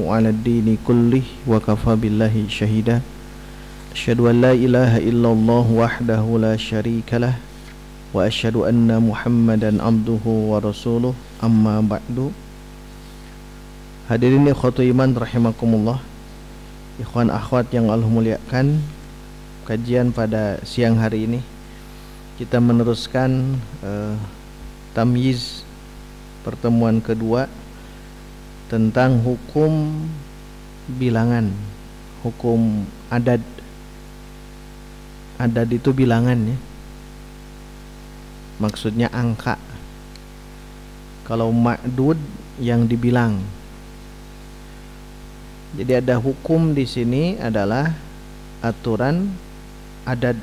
ala ad-dini kullih wa kafa billahi syahida. Asyhadu an la ilaha illallah wahdahu la syarikalah wa asyhadu anna Muhammadan abduhu wa rasuluh, amma ba'du. Hadirin ikhwatu iman rahimakumullah, ikhwan akhwat yang Allah muliakan, kajian pada siang hari ini kita meneruskan tamyiz pertemuan kedua tentang hukum bilangan, hukum adad. Adad itu bilangan ya, maksudnya angka. Kalau ma'dud yang dibilang. Jadi ada hukum di sini adalah aturan adad.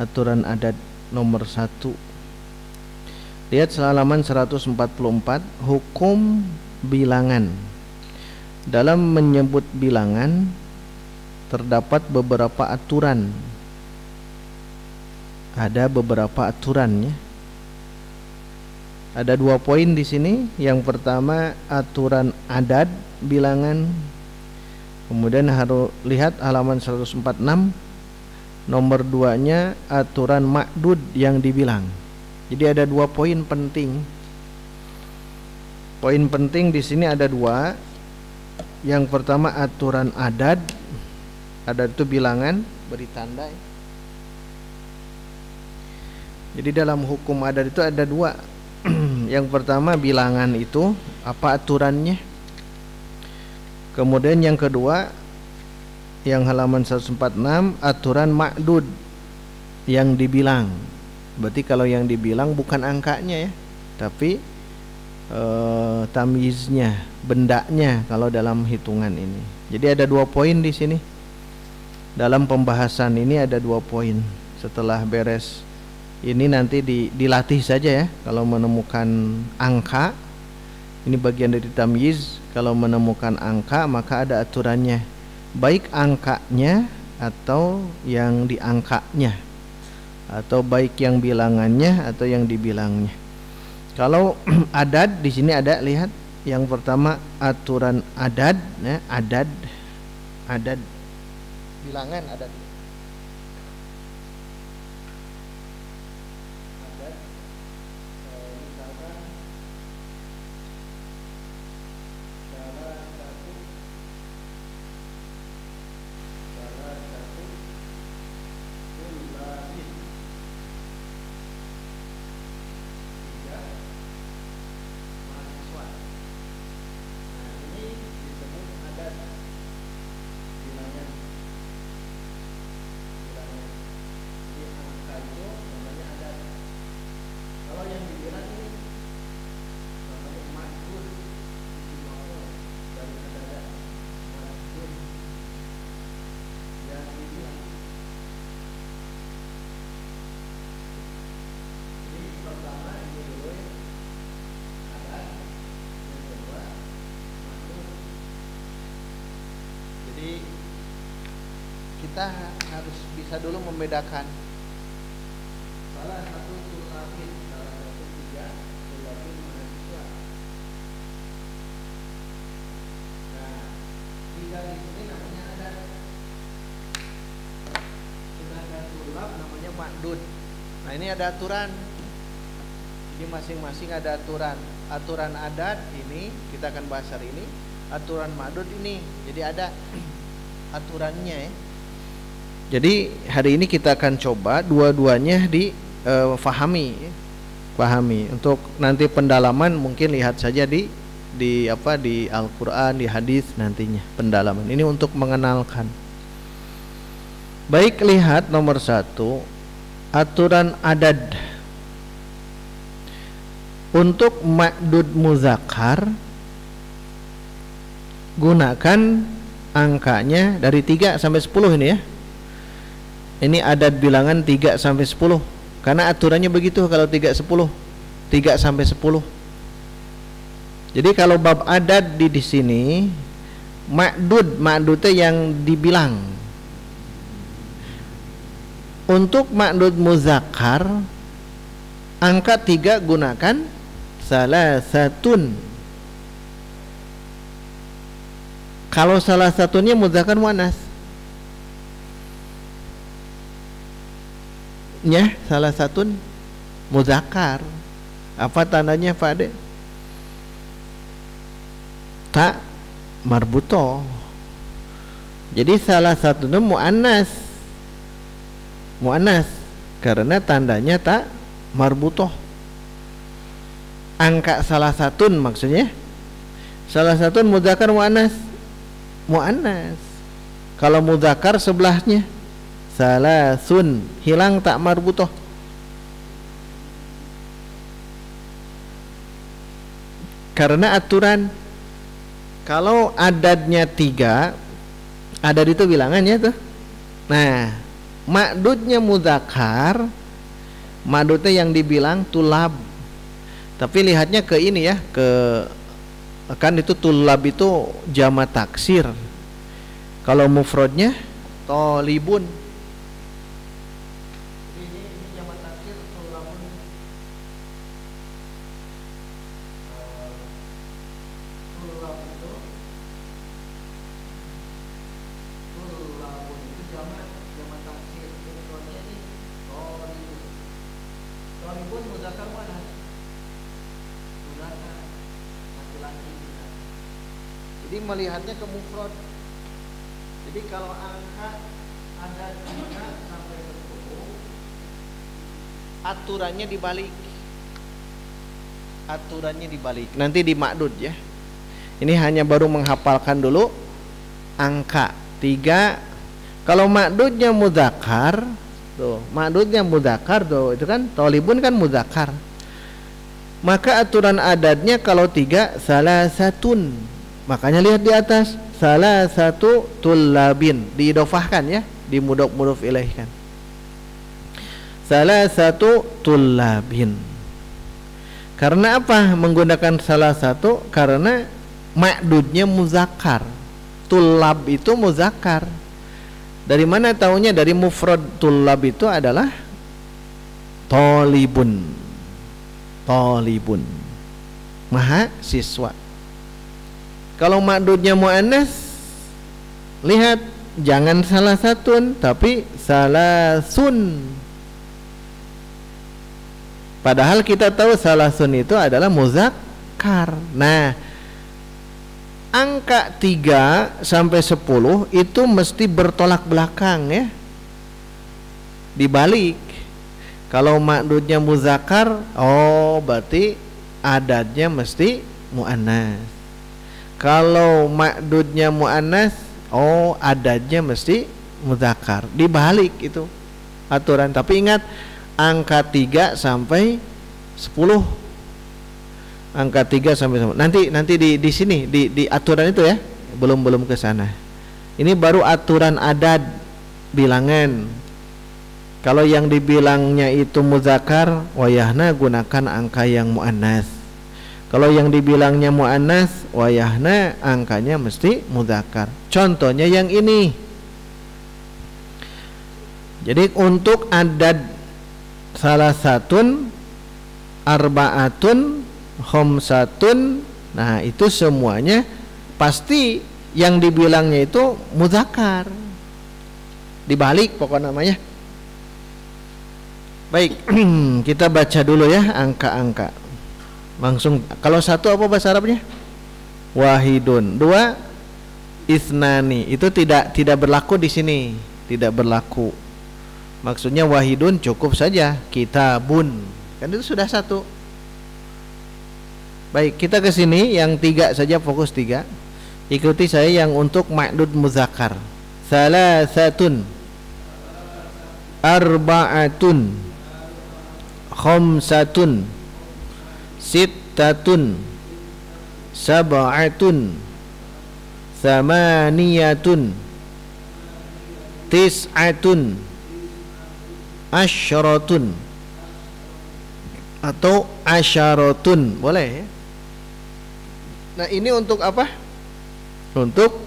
Aturan adad nomor 1. Lihat halaman 144, hukum bilangan. Dalam menyebut bilangan terdapat beberapa aturan. Ada beberapa aturannya. Ada 2 poin di sini. Yang pertama aturan adad bilangan. Kemudian harus lihat halaman 146. Nomor 2-nya aturan ma'dud yang dibilang. Jadi ada 2 poin penting. Poin penting di sini ada 2. Yang pertama aturan adad. Adad itu bilangan, beri tanda ya. Jadi dalam hukum adad itu ada 2. Yang pertama bilangan itu apa aturannya. Kemudian yang kedua yang halaman 146 aturan ma'dud yang dibilang. Berarti kalau yang dibilang bukan angkanya ya, tapi tamyiznya, bendanya kalau dalam hitungan ini. Jadi ada 2 poin di sini. Dalam pembahasan ini ada 2 poin. Setelah beres ini nanti dilatih saja ya. Kalau menemukan angka, ini bagian dari tamyiz. Kalau menemukan angka maka ada aturannya, baik angkanya atau yang diangkanya, atau baik yang bilangannya atau yang dibilangnya. Kalau adad di sini ada, lihat yang pertama aturan adad ya, adad bilangan adad. Kita harus bisa dulu membedakan salah satu tulabin, salah satu 3 tulabin mahasiswa. Nah, 3 di sini namanya adad. Sedangkan tulab namanya ma'dud. Nah, ini ada aturan. Jadi masing-masing ada aturan. Aturan adad ini kita akan bahas hari ini. Aturan ma'dud ini. Jadi ada aturannya ya. Jadi hari ini kita akan coba dua-duanya difahami. Pahami. Untuk nanti pendalaman mungkin lihat saja di Al-Qur'an, di hadis nantinya pendalaman. Ini untuk mengenalkan. Baik, lihat nomor 1, aturan adad. Untuk ma'dud muzakkar gunakan angkanya dari 3 sampai 10 ini ya. Ini adad bilangan 3 sampai 10. Karena aturannya begitu kalau 3 10. 3 sampai 10. Jadi kalau bab adad di sini ma'dudnya yang dibilang. Untuk ma'dud muzakkar angka 3 gunakan salasatun. Kalau salah satunya muzakkar muannas, ya, salah satu muzakkar. Apa tandanya Pak Ade? Tak marbutoh. Jadi salah satunya muannas, muannas karena tandanya tak marbutoh. Angka salah satu maksudnya salah satu muzakkar muannas, muannas. Kalau muzakkar sebelahnya salasun, hilang tak marbutoh. Karena aturan kalau adadnya 3, adad itu bilangannya tuh. Nah, ma'dudnya muzakkar, ma'dudnya yang dibilang tulab. Tapi lihatnya ke ini ya, ke kan itu tulab itu jamak taksir. Kalau mufradnya tolibun. Ini jamak taksir tulabun. Tulab itu jamak taksir. Mufradnya ini tolibun. Tolibun muzakkar muannas. Muzakkar laki-laki. Jadi melihatnya ke mufrad. Jadi kalau angka ada 3 sampai 10, aturannya dibalik. Aturannya dibalik. Nanti di ma'dud ya. Ini hanya baru menghafalkan dulu angka 3. Kalau ma'dudnya muzakkar, tuh, ma'dudnya muzakkar tuh, itu kan tolibun kan muzakkar. Maka aturan adadnya kalau 3 salah satun. Makanya lihat di atas salah satu tullabin, diidofahkan ya, di mudhof ilaihkan. Salah satu tullabin. Karena apa menggunakan salah satu? Karena ma'dudnya muzakkar. Tullab itu muzakkar. Dari mana taunya? Dari mufrad tullab itu adalah tolibun. Tolibun, mahasiswa. Kalau ma'dudnya muannas, lihat jangan salah satun tapi salasun. Padahal kita tahu salasun itu adalah muzakkar. Nah, angka 3 sampai 10 itu mesti bertolak belakang ya. Dibalik. Kalau ma'dudnya muzakkar, oh berarti adadnya mesti muannas. Kalau ma'dudnya muannas, oh adadnya mesti muzakkar. Dibalik itu aturan. Tapi ingat angka 3 sampai 10. Angka 3 sampai 10. Nanti di sini di aturan itu ya. Belum ke sana. Ini baru aturan adad bilangan. Kalau yang dibilangnya itu muzakkar, wayahna gunakan angka yang muannas. Kalau yang dibilangnya muannas, wayahna angkanya mesti muzakkar. Contohnya yang ini. Jadi untuk adad salah satun, arba'atun, khamsatun, nah itu semuanya pasti yang dibilangnya itu muzakkar. Dibalik pokok namanya. Baik, kita baca dulu ya angka-angka. Langsung, kalau 1 apa bahasa Arabnya? Wahidun. 2 isnani. Itu tidak berlaku di sini, tidak berlaku. Maksudnya wahidun cukup saja, kitabun. Kan itu sudah 1. Baik, kita ke sini yang 3 saja, fokus 3. Ikuti saya yang untuk ma'dud muzakkar. Salasatun, arba'atun, khamsatun, sittatun, sab'atun, samaniyatun, tis'atun, asyaratun atau asyaratun, boleh ya? Nah ini untuk apa? Untuk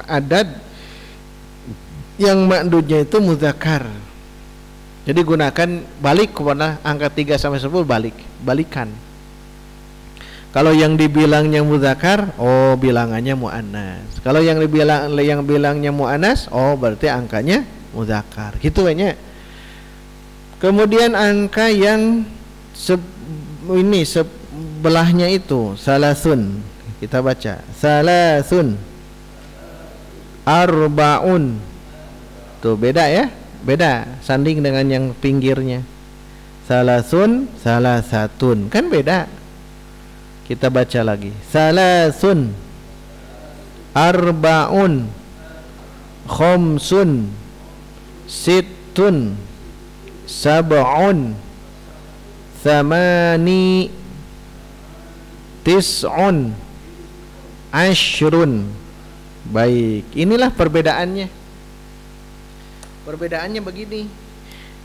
adad yang ma'dudnya itu muzakkar. Jadi gunakan balik kepada angka 3 sampai 10, balikan. Kalau yang dibilangnya mudzakar, oh bilangannya muannas. Kalau yang bilangnya muannas, oh berarti angkanya mudzakar. Gitu kayaknya. Kemudian angka yang sebelahnya itu salasun. Kita baca salasun arbaun. Tuh beda ya, beda sanding dengan yang pinggirnya. Salasun, salasatun, kan beda. Kita baca lagi. Salasun arbaun khamsun sittun sab'un thamani tis'un ashrun. Baik, inilah perbedaannya. Perbedaannya begini.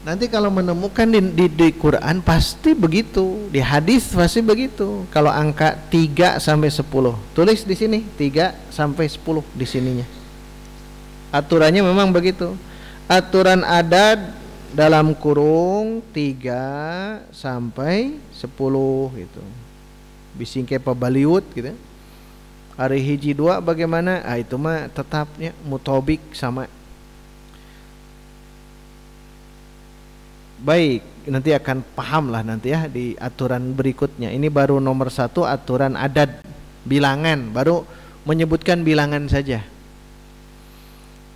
Nanti kalau menemukan di Quran pasti begitu, di hadis pasti begitu. Kalau angka 3 sampai 10, tulis di sini 3 sampai 10 di sininya. Aturannya memang begitu. Aturan adat dalam kurung 3 sampai 10 gitu. Bisingke pabaliut gitu. Hari hiji 2 bagaimana? Ah itu mah tetapnya mutobik sama. Baik, nanti akan paham lah nanti ya di aturan berikutnya. Ini baru nomor 1 aturan adat bilangan, baru menyebutkan bilangan saja.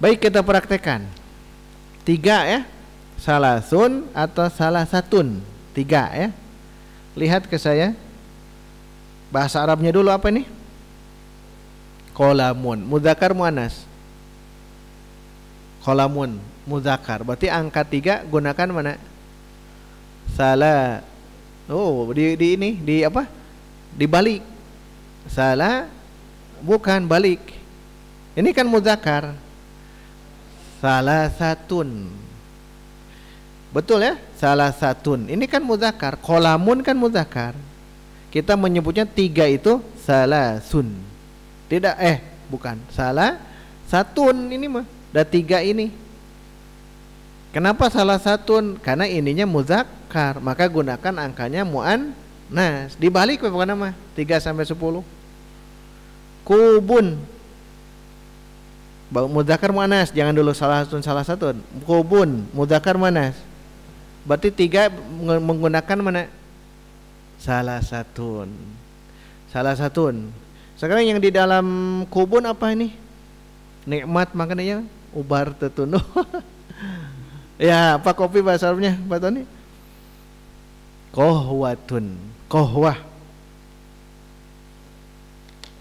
Baik, kita praktekkan. 3 ya, salasun atau salasatun, 3 ya. Lihat ke saya. Bahasa Arabnya dulu apa nih? Qolamun, mudzakar muannas. Qolamun, mudzakar. Berarti angka 3 gunakan mana? Salah. Oh, di ini, di apa? Dibalik. Salah bukan balik. Ini kan mudzakar. Salasatun. Betul ya? Salasatun. Ini kan mudzakar. Qolamun kan mudzakar. Kita menyebutnya 3 itu salasun. Tidak, bukan. Salah satun ini mah. Ada 3 ini. Kenapa salah satun? Karena ininya muzakkar, maka gunakan angkanya muannas. Dibalik bukan nama 3 sampai 10. Kubun. Muzakkar muannas, jangan dulu salah satun. Kubun, muzakkar muannas. Berarti 3 menggunakan mana? Salah satun. Salah satun. Sekarang yang di dalam kubun apa ini? Nikmat maknanya ubar tetunuh. Ya, apa kopi bahasa Arabnya, Pak Tony? Kohwatun, kohwah.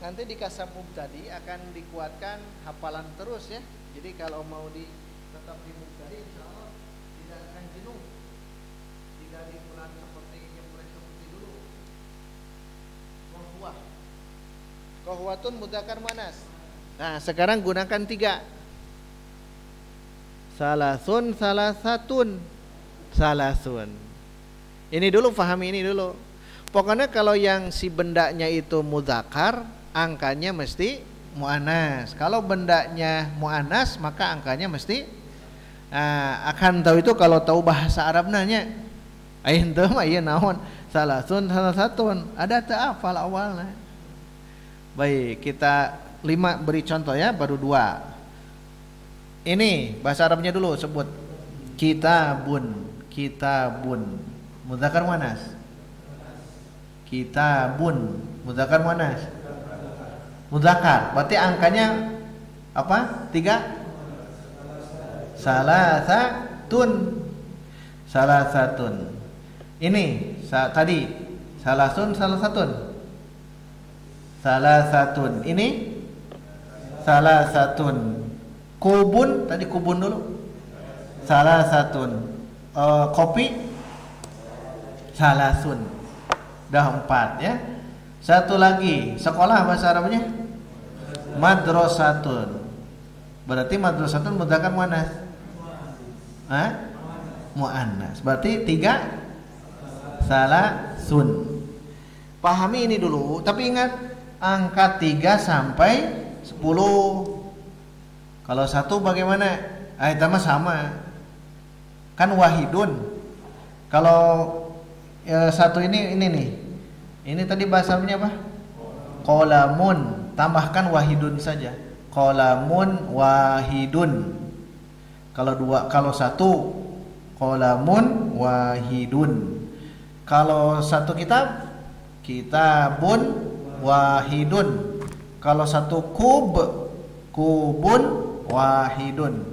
Nanti di kasabub tadi akan dikuatkan hafalan terus ya. Jadi kalau mau tetap di mubtadi, insya Allah tidak akan jenuh. Tidak diulang seperti dulu. Kohwah. Kohwatun mudzakar muannas. Nah, sekarang gunakan 3. Salasun, salasatun, salasun. Ini dulu, pahami ini dulu. Pokoknya kalau yang si bendanya itu mudzakar, angkanya mesti muannas. Kalau bendanya muannas, maka angkanya mesti. Akan tahu itu kalau tahu bahasa Arab nanya. Ain teu mah ieu naon? Salasun, salasatun. Ada teu hafal awalnya. Baik, kita 5 beri contoh ya, baru 2. Ini bahasa Arabnya dulu sebut. Kitabun, kitabun. Mudzakar muannas. Kitabun, mudzakar muannas. Mudzakar. Berarti angkanya apa? 3. Salasatun. Salasatun. Ini tadi salasun, salasatun. Salasatun. Ini salasatun. Kubun, tadi kubun dulu. Salasatun. Kopi salasun. Dah 4 ya. Satu lagi, sekolah bahasa Arabnya madrasatun. Berarti madrasatun mudzakar muannas. Muannas. Berarti 3 salasun. Pahami ini dulu, tapi ingat angka 3 sampai 10. Kalau 1 bagaimana? Itu mah sama. Kan wahidun. Kalau 1 ini nih. Ini tadi bahasanya apa? Qolamun, tambahkan wahidun saja. Qolamun wahidun. Kalau satu qolamun wahidun. Kalau satu kitab, kitabun wahidun. Kalau satu kubun wahidun.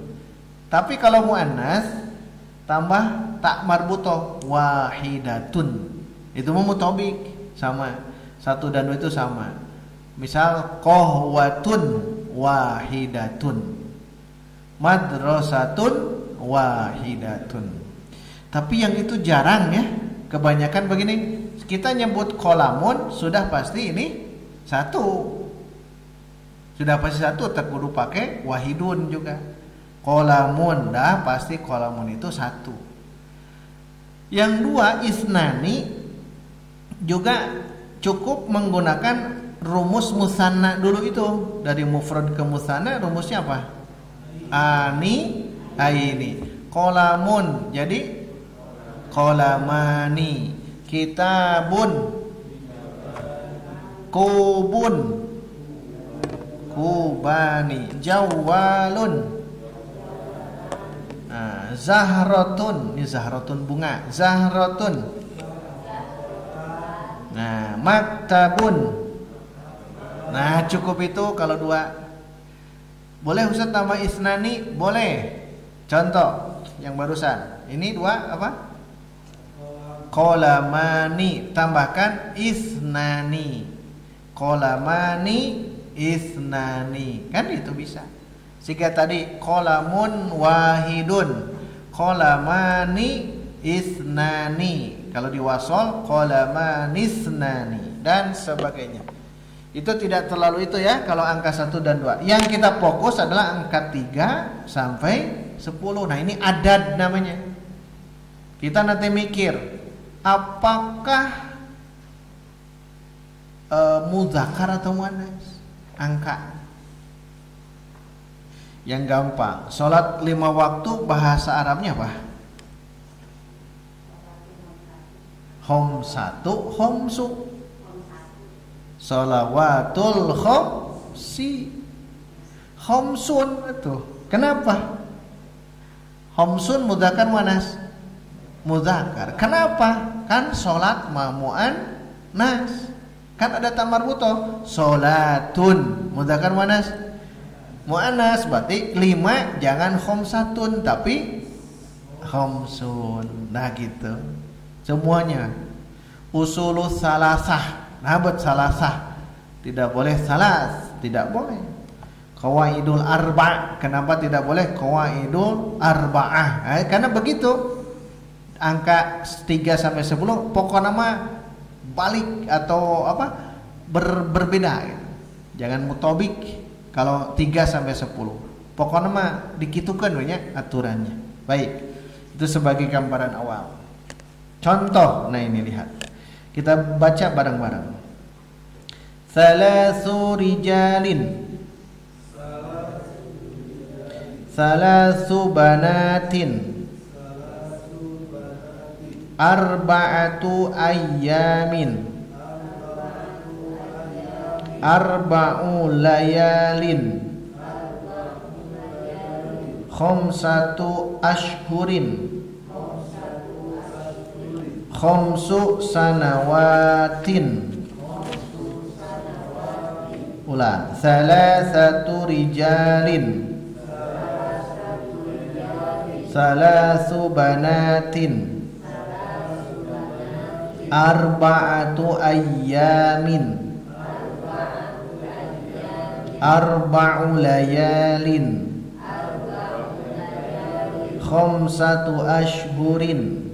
Tapi kalau muannas tambah tak marbutoh wahidatun. Itu mutabik, sama. Satu dan dua itu sama. Misal qahwatun wahidatun, madrasatun wahidatun. Tapi yang itu jarang ya. Kebanyakan begini, kita nyebut qolamun sudah pasti ini satu. Sudah pasti satu, terkudu pakai wahidun juga. Qolamun dah pasti qolamun itu satu. Yang dua isnani juga cukup menggunakan rumus musanna dulu itu. Dari mufrad ke musanna rumusnya apa? Ani, aini. Qolamun jadi qolamani. Kitabun, kubun, kubani. Jawalun, zahratun. Ini zahratun bunga. Zahratun. Nah, maktabun. Nah, cukup itu kalau dua. Boleh Ustaz tambah isnani? Boleh. Contoh yang barusan. Ini dua apa? Qolamani, tambahkan isnani. Qolamani isnani. Kan itu bisa. Sehingga tadi qolamun wahidun, qolamani isnani. Kalau diwasol qolamanisnani dan sebagainya. Itu tidak terlalu itu ya kalau angka 1 dan 2. Yang kita fokus adalah angka 3 sampai 10. Nah, ini adad namanya. Kita nanti mikir apakah muzakkar atau muannas angka. Yang gampang, salat 5 waktu bahasa Arabnya apa? Khomsatu, khomsu. Sholawatul khomsi. Khomsun itu. Kenapa? Khomsun mudzakkar muannas? Mudzakkar. Kenapa? Kan sholat mamuan nas. Kan ada tamar buto. Sholatun mudzakkar muannas? Muannas. Berarti 5 jangan khomsatun tapi khomsun. Nah gitu. Semuanya usulul salasah, nabat salasah, tidak boleh salas, tidak boleh. Qawaidul arba', kenapa tidak boleh qawaidul arba'ah? Karena begitu angka 3 sampai 10 pokoknya mah balik atau apa berbeda. Jangan mutobik kalau 3 sampai 10. Pokoknya mah dikitukan banyak aturannya. Baik, itu sebagai gambaran awal. Contoh, nah ini lihat. Kita baca bareng-bareng. Salasu rijalin, salasu banatin, arba'atu ayyamin, arba'u layalin, khamsatu ashhurin, khamsu sanawatin. Ulang. Salasatu rijalin, salasu banatin, arba'atu ayyamin, arba'u layalin, khamsatu ashhurin,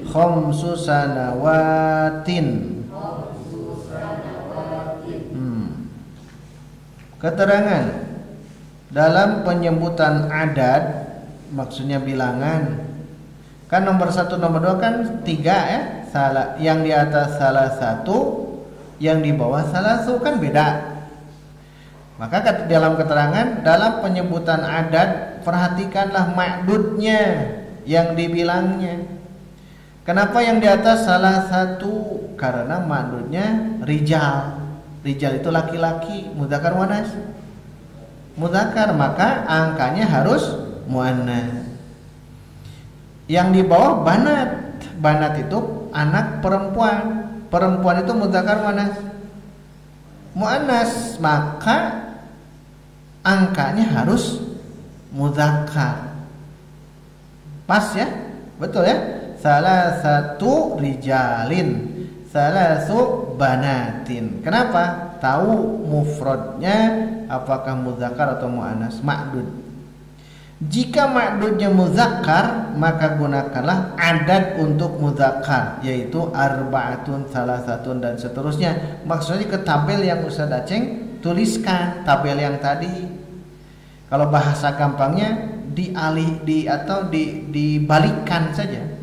khamsu sanawatin. Keterangan dalam penyebutan adad, maksudnya bilangan. Kan nomor 1 nomor 2 kan 3 ya. Salah, yang di atas salah satu, yang di bawah salah satu kan beda. Maka dalam keterangan dalam penyebutan adad perhatikanlah ma'dudnya yang dibilangnya. Kenapa yang di atas salah satu? Karena ma'dudnya rijal. Rijal itu laki-laki, mudzakkar muannas. Mudzakkar, maka angkanya harus muannas. Yang di bawah banat. Banat itu anak perempuan. Perempuan itu mudzakkar muannas. Muannas, maka angkanya harus mudzakkar. Pas ya? Betul ya? Salah satu rijalin, salah satu banatin. Kenapa? Tahu mufradnya apakah mudzakkar atau muannas, ma'dud. Jika ma'dudnya mudzakkar, maka gunakanlah adad untuk mudzakkar, yaitu arba'atun, salah satu dan seterusnya. Maksudnya ke tabel yang Ustaz Aceng tuliskan, tabel yang tadi. Kalau bahasa gampangnya dibalikkan saja.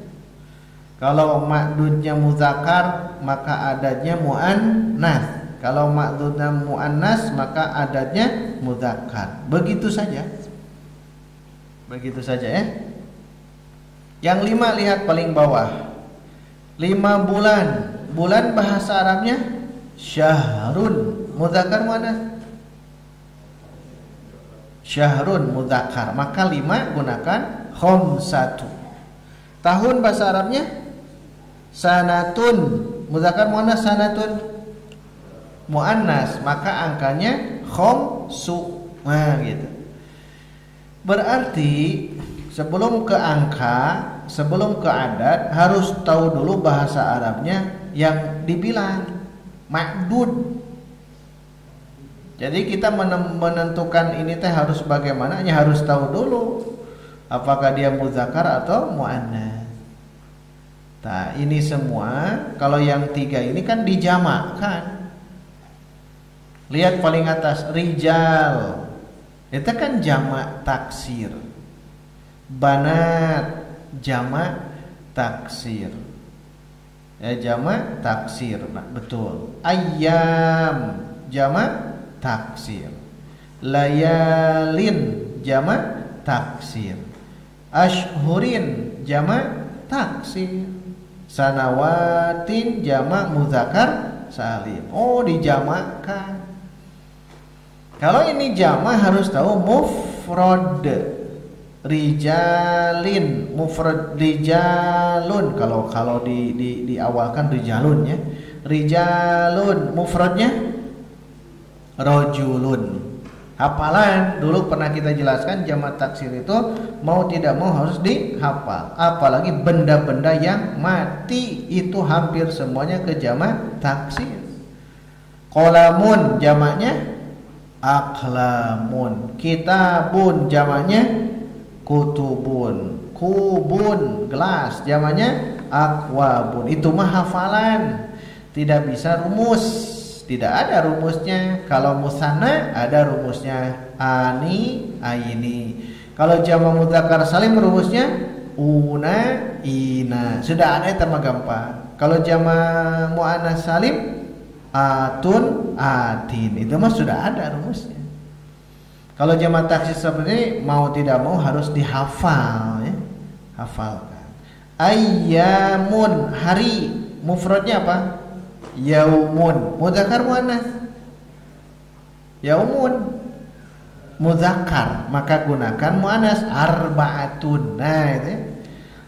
Kalau ma'dudnya muzakkar maka adadnya muannas. Kalau ma'dudnya muannas maka adadnya muzakkar. Begitu saja. Begitu saja ya. Yang 5 lihat paling bawah. 5 bulan. Bulan bahasa Arabnya syahrun. Muzakkar muannas. Syahrun muzakkar. Maka 5 gunakan khamsatu. Tahun bahasa Arabnya sanatun, mudzakkar muannas sanatun, muannas, maka angkanya khamsu. Nah, gitu. Berarti sebelum ke angka, sebelum ke adat harus tahu dulu bahasa Arabnya yang dibilang ma'dud. Jadi kita menentukan ini teh harus bagaimana, harus tahu dulu apakah dia mudzakkar atau muannas. Nah, ini semua kalau yang 3 ini kan dijamakkan. Lihat paling atas rijal. Itu kan jamak taksir. Banat jamak taksir. Ya, jamak taksir. Nah, betul. Ayyam jamak taksir. Layalin jamak taksir. Ashhurin jamak taksir. Sanawatin jamak mudzakkar salim. Oh, dijamakkan. Kalau ini jamak harus tahu mufrad. Rijalin, mufrad rijalun. Kalau diawalkan rijalun ya. Rijalun, mufradnya rajulun. Hafalan dulu pernah kita jelaskan jamak taksir itu mau tidak mau harus dihafal. Apalagi benda-benda yang mati itu hampir semuanya ke jamak taksir. Qalamun jamaknya aqlamun. Kitabun jamaknya kutubun. Kubun gelas jamaknya akwabun. Itu mah hafalan. Tidak bisa rumus. Tidak ada rumusnya. Kalau musanna ada rumusnya, ani, aini. Kalau jamak mudzakkar salim rumusnya una, ina. Sudah ada itu mah gampang. Kalau jamak muannas salim atun, atin. Itu mah sudah ada rumusnya. Kalau jamak taksir seperti ini mau tidak mau harus dihafal ya. Hafalkan. Ayyamun hari, mufradnya apa? Yaumun, mudzakkar muannas. Yaumun mudzakkar, maka gunakan muannas arba'atun. Nah, itu.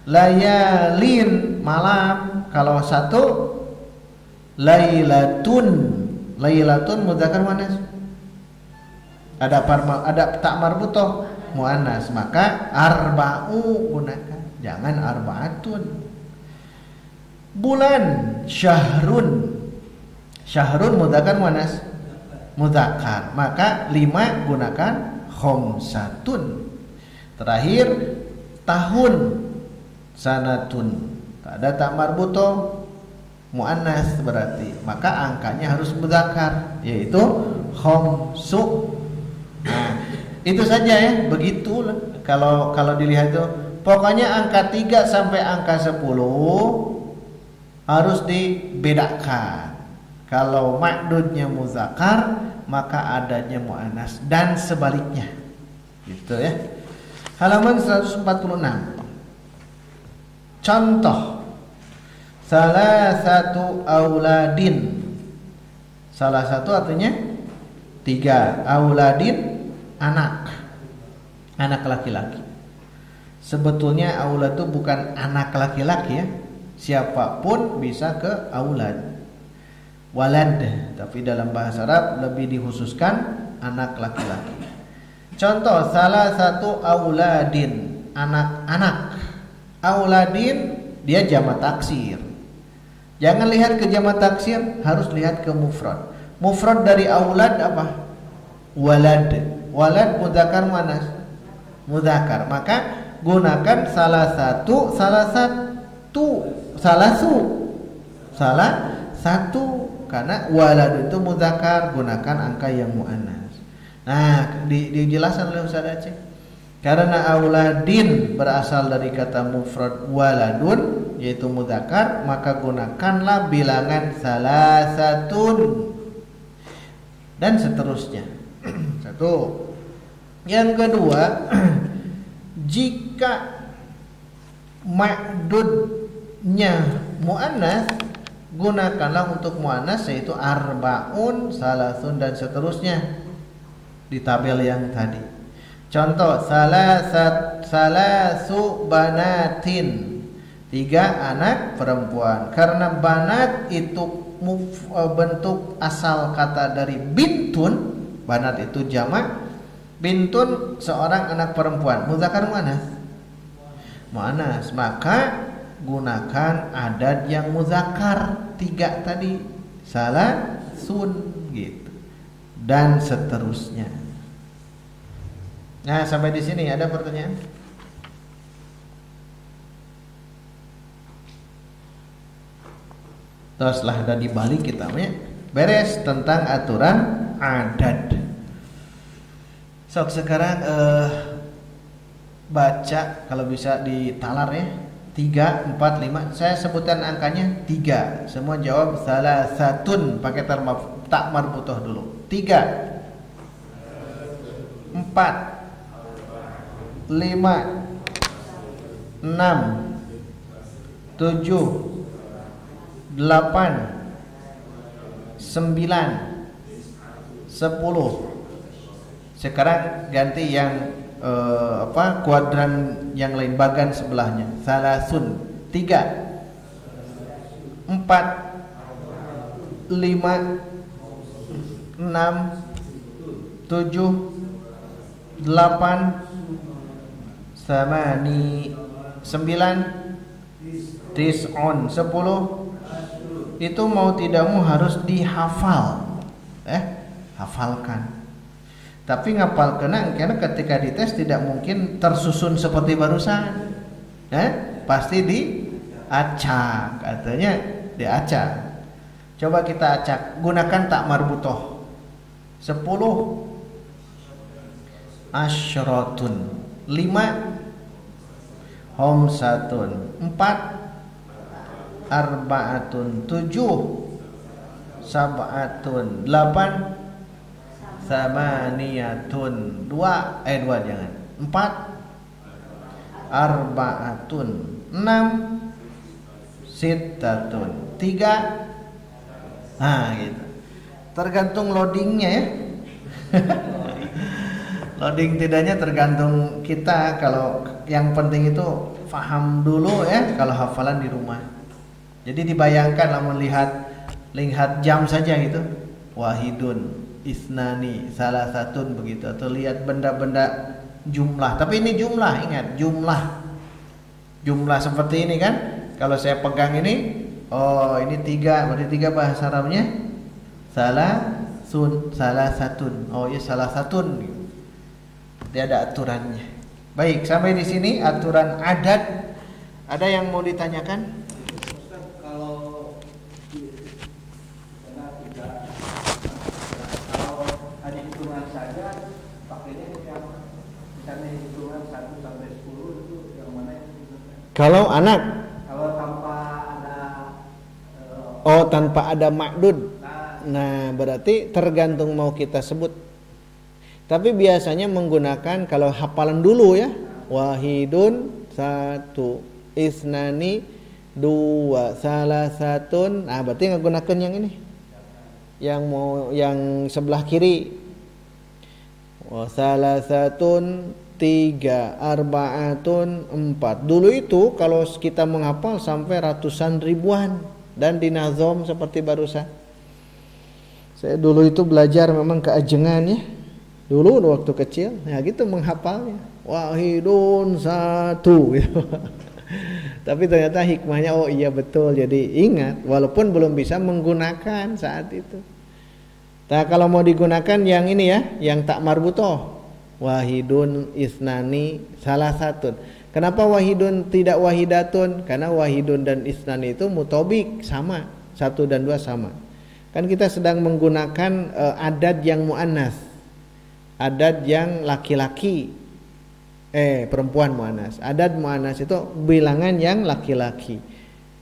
Layalin malam. Kalau satu lailatun. Lailatun mudzakkar muannas. Ada tak marbutoh muannas, maka arba'u gunakan. Jangan arba'atun. Bulan syahrun. Syahrun mudzakkar muannas mudzakkar, maka 5 gunakan khamsatun. Terakhir tahun sanatun. Tak ada tak marbutoh muannas berarti, maka angkanya harus mudzakkar yaitu khamsu. Nah, itu saja ya, begitulah kalau dilihat itu. Pokoknya angka 3 sampai angka 10 harus dibedakan. Kalau ma'dudnya muzakkar maka adanya muannas dan sebaliknya. Gitu ya. Halaman 146. Contoh salah satu auladin. Salah satu artinya 3, auladin anak laki-laki. Sebetulnya aulad itu bukan anak laki-laki ya. Siapapun bisa ke aulad, walad, tapi dalam bahasa Arab lebih dikhususkan anak laki-laki. Contoh, salah satu auladin, anak-anak. Auladin dia jamak taksir. Jangan lihat ke jamak taksir, harus lihat ke mufrad. Mufrad dari aulad apa? Walad. Walad mudzakar muannas? Mudzakar. Maka gunakan salah satu, salah satu, karena walad itu mudzakar, gunakan angka yang muannas. Nah, dijelaskan oleh Ustaz Aceh. Karena auladin berasal dari kata mufrad waladun, yaitu mudzakar, maka gunakanlah bilangan salasatun dan seterusnya. Satu. Yang kedua, jika ma'dudnya muannas, gunakanlah untuk muannas yaitu arbaun, salasun dan seterusnya di tabel yang tadi. Contoh, salasu banatin, 3 anak perempuan. Karena banat itu bentuk asal kata dari bintun, banat itu jamak, bintun seorang anak perempuan, mudzakar muannas? Muannas. Maka gunakan adad yang mudzakar 3 tadi, salasun gitu dan seterusnya. Nah, sampai di sini ada pertanyaan? Teruslah ada di balik kita beres tentang aturan adad. Sok sekarang baca kalau bisa ditalar ya. 3, 4, 5. Saya sebutkan angkanya 3. Semua jawab salah satun pakai tak marbutoh dulu. 3, 4, 5, 6, 7, 8, 9, 10. Sekarang ganti yang kuadran yang lain, bagan sebelahnya. Salasun. 3, 4, 5, 6, 7, 8, samani, 9, tis'un, 10. Itu mau tidak mau harus dihafal. Hafalkan. Tapi ngapal kena, karena ketika dites tidak mungkin tersusun seperti barusan. Pasti diacak, katanya diacak. Coba kita acak, gunakan tak marbutoh. 10 asyratun, 5 homsatun, 4 arbaatun, 7 sab'atun, 8 samaniyatun, 2 jangan, 4 arbaatun, 6 sittatun, 3. Nah gitu. Tergantung loadingnya ya. Loading tidaknya tergantung kita. Kalau yang penting itu faham dulu ya, kalau hafalan di rumah. Jadi dibayangkan lah, lihat jam saja gitu. Wahidun, isnani, salah satun begitu, atau lihat benda-benda jumlah. Tapi ini jumlah, ingat jumlah seperti ini kan. Kalau saya pegang ini, oh ini 3, berarti 3 bahasa Arabnya salah satun. Oh ya salah satun gitu. Dia ada aturannya. Baik, sampai di sini aturan adat. Ada yang mau ditanyakan? Kalau hanya hitungan saja, pakainya yang misalnya hitungan 1 sampai 10 itu yang mana yang digunakan? Kalau anak? Kalau tanpa ada tanpa ada ma'dud. Nah, berarti tergantung mau kita sebut. Tapi biasanya menggunakan kalau hafalan dulu ya. Wahidun 1, isnani 2 salasatun. Nah, berarti menggunakan yang ini. Yang sebelah kiri. Wa salasatun 3, arba'atun 4. Dulu itu kalau kita menghafal sampai ratusan ribuan dan dinazom seperti barusan. Saya dulu itu belajar memang keajengan ya. Dulu waktu kecil, ya gitu menghafalnya. Wahidun satu gitu. Tapi ternyata hikmahnya oh iya betul, jadi ingat walaupun belum bisa menggunakan saat itu. Nah kalau mau digunakan yang ini ya, yang tak marbutoh. Wahidun isnani salasatun. Kenapa wahidun tidak wahidatun? Karena wahidun dan isnani itu mutobik, sama, 1 dan 2 sama. Kan kita sedang menggunakan adad yang muannas, adad yang laki-laki, perempuan muannas. Adad muannas itu bilangan yang laki-laki,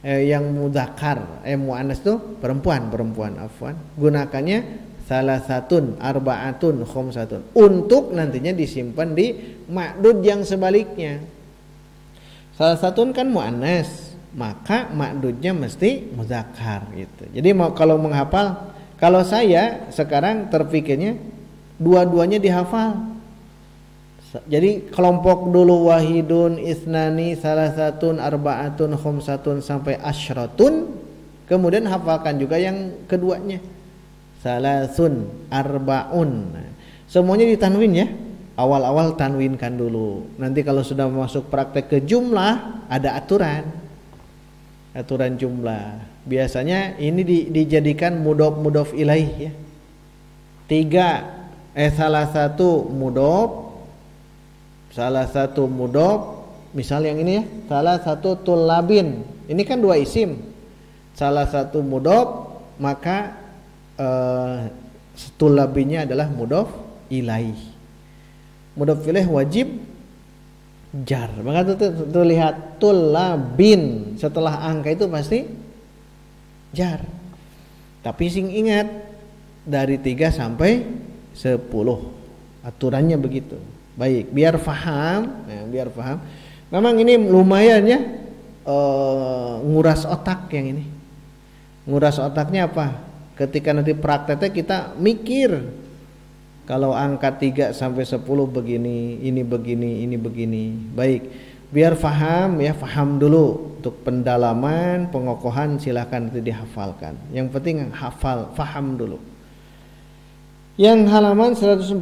yang mudzakkar, muannas itu perempuan, afwan. Gunakannya salasatun, arba'atun, khamsatun untuk nantinya disimpan di ma'dud yang sebaliknya. Salasatun kan muannas, maka ma'dudnya mesti mudzakkar gitu. Jadi kalau menghafal, kalau saya sekarang terpikirnya dua-duanya dihafal. Jadi kelompok dulu wahidun, isnani, salasatun, arba'atun, khamsatun sampai asyratun, kemudian hafalkan juga yang keduanya. Salasun, arba'un. Semuanya ditanwin ya. Awal-awal tanwinkan dulu. Nanti kalau sudah masuk praktek ke jumlah, ada aturan jumlah. Biasanya ini dijadikan mudhof ilaih ya. 3 salah satu mudhof, misal yang ini ya, salah satu tulabin. Ini kan 2 isim. Salah satu mudhof, maka tulabinnya adalah mudhof ilaih. Mudhof ilaih wajib jar. Maka tuh lihat tulabin setelah angka itu pasti jar. Tapi sing ingat dari 3 sampai 10 aturannya begitu. Baik, biar paham. Memang ini lumayan ya, nguras otak yang ini. Nguras otaknya apa? Ketika nanti prakteknya kita mikir, kalau angka 3 sampai 10 begini, ini begini. Baik, biar paham ya, paham dulu. Untuk pendalaman, pengokohan silakan itu dihafalkan. Yang penting hafal, paham dulu. Yang halaman 146,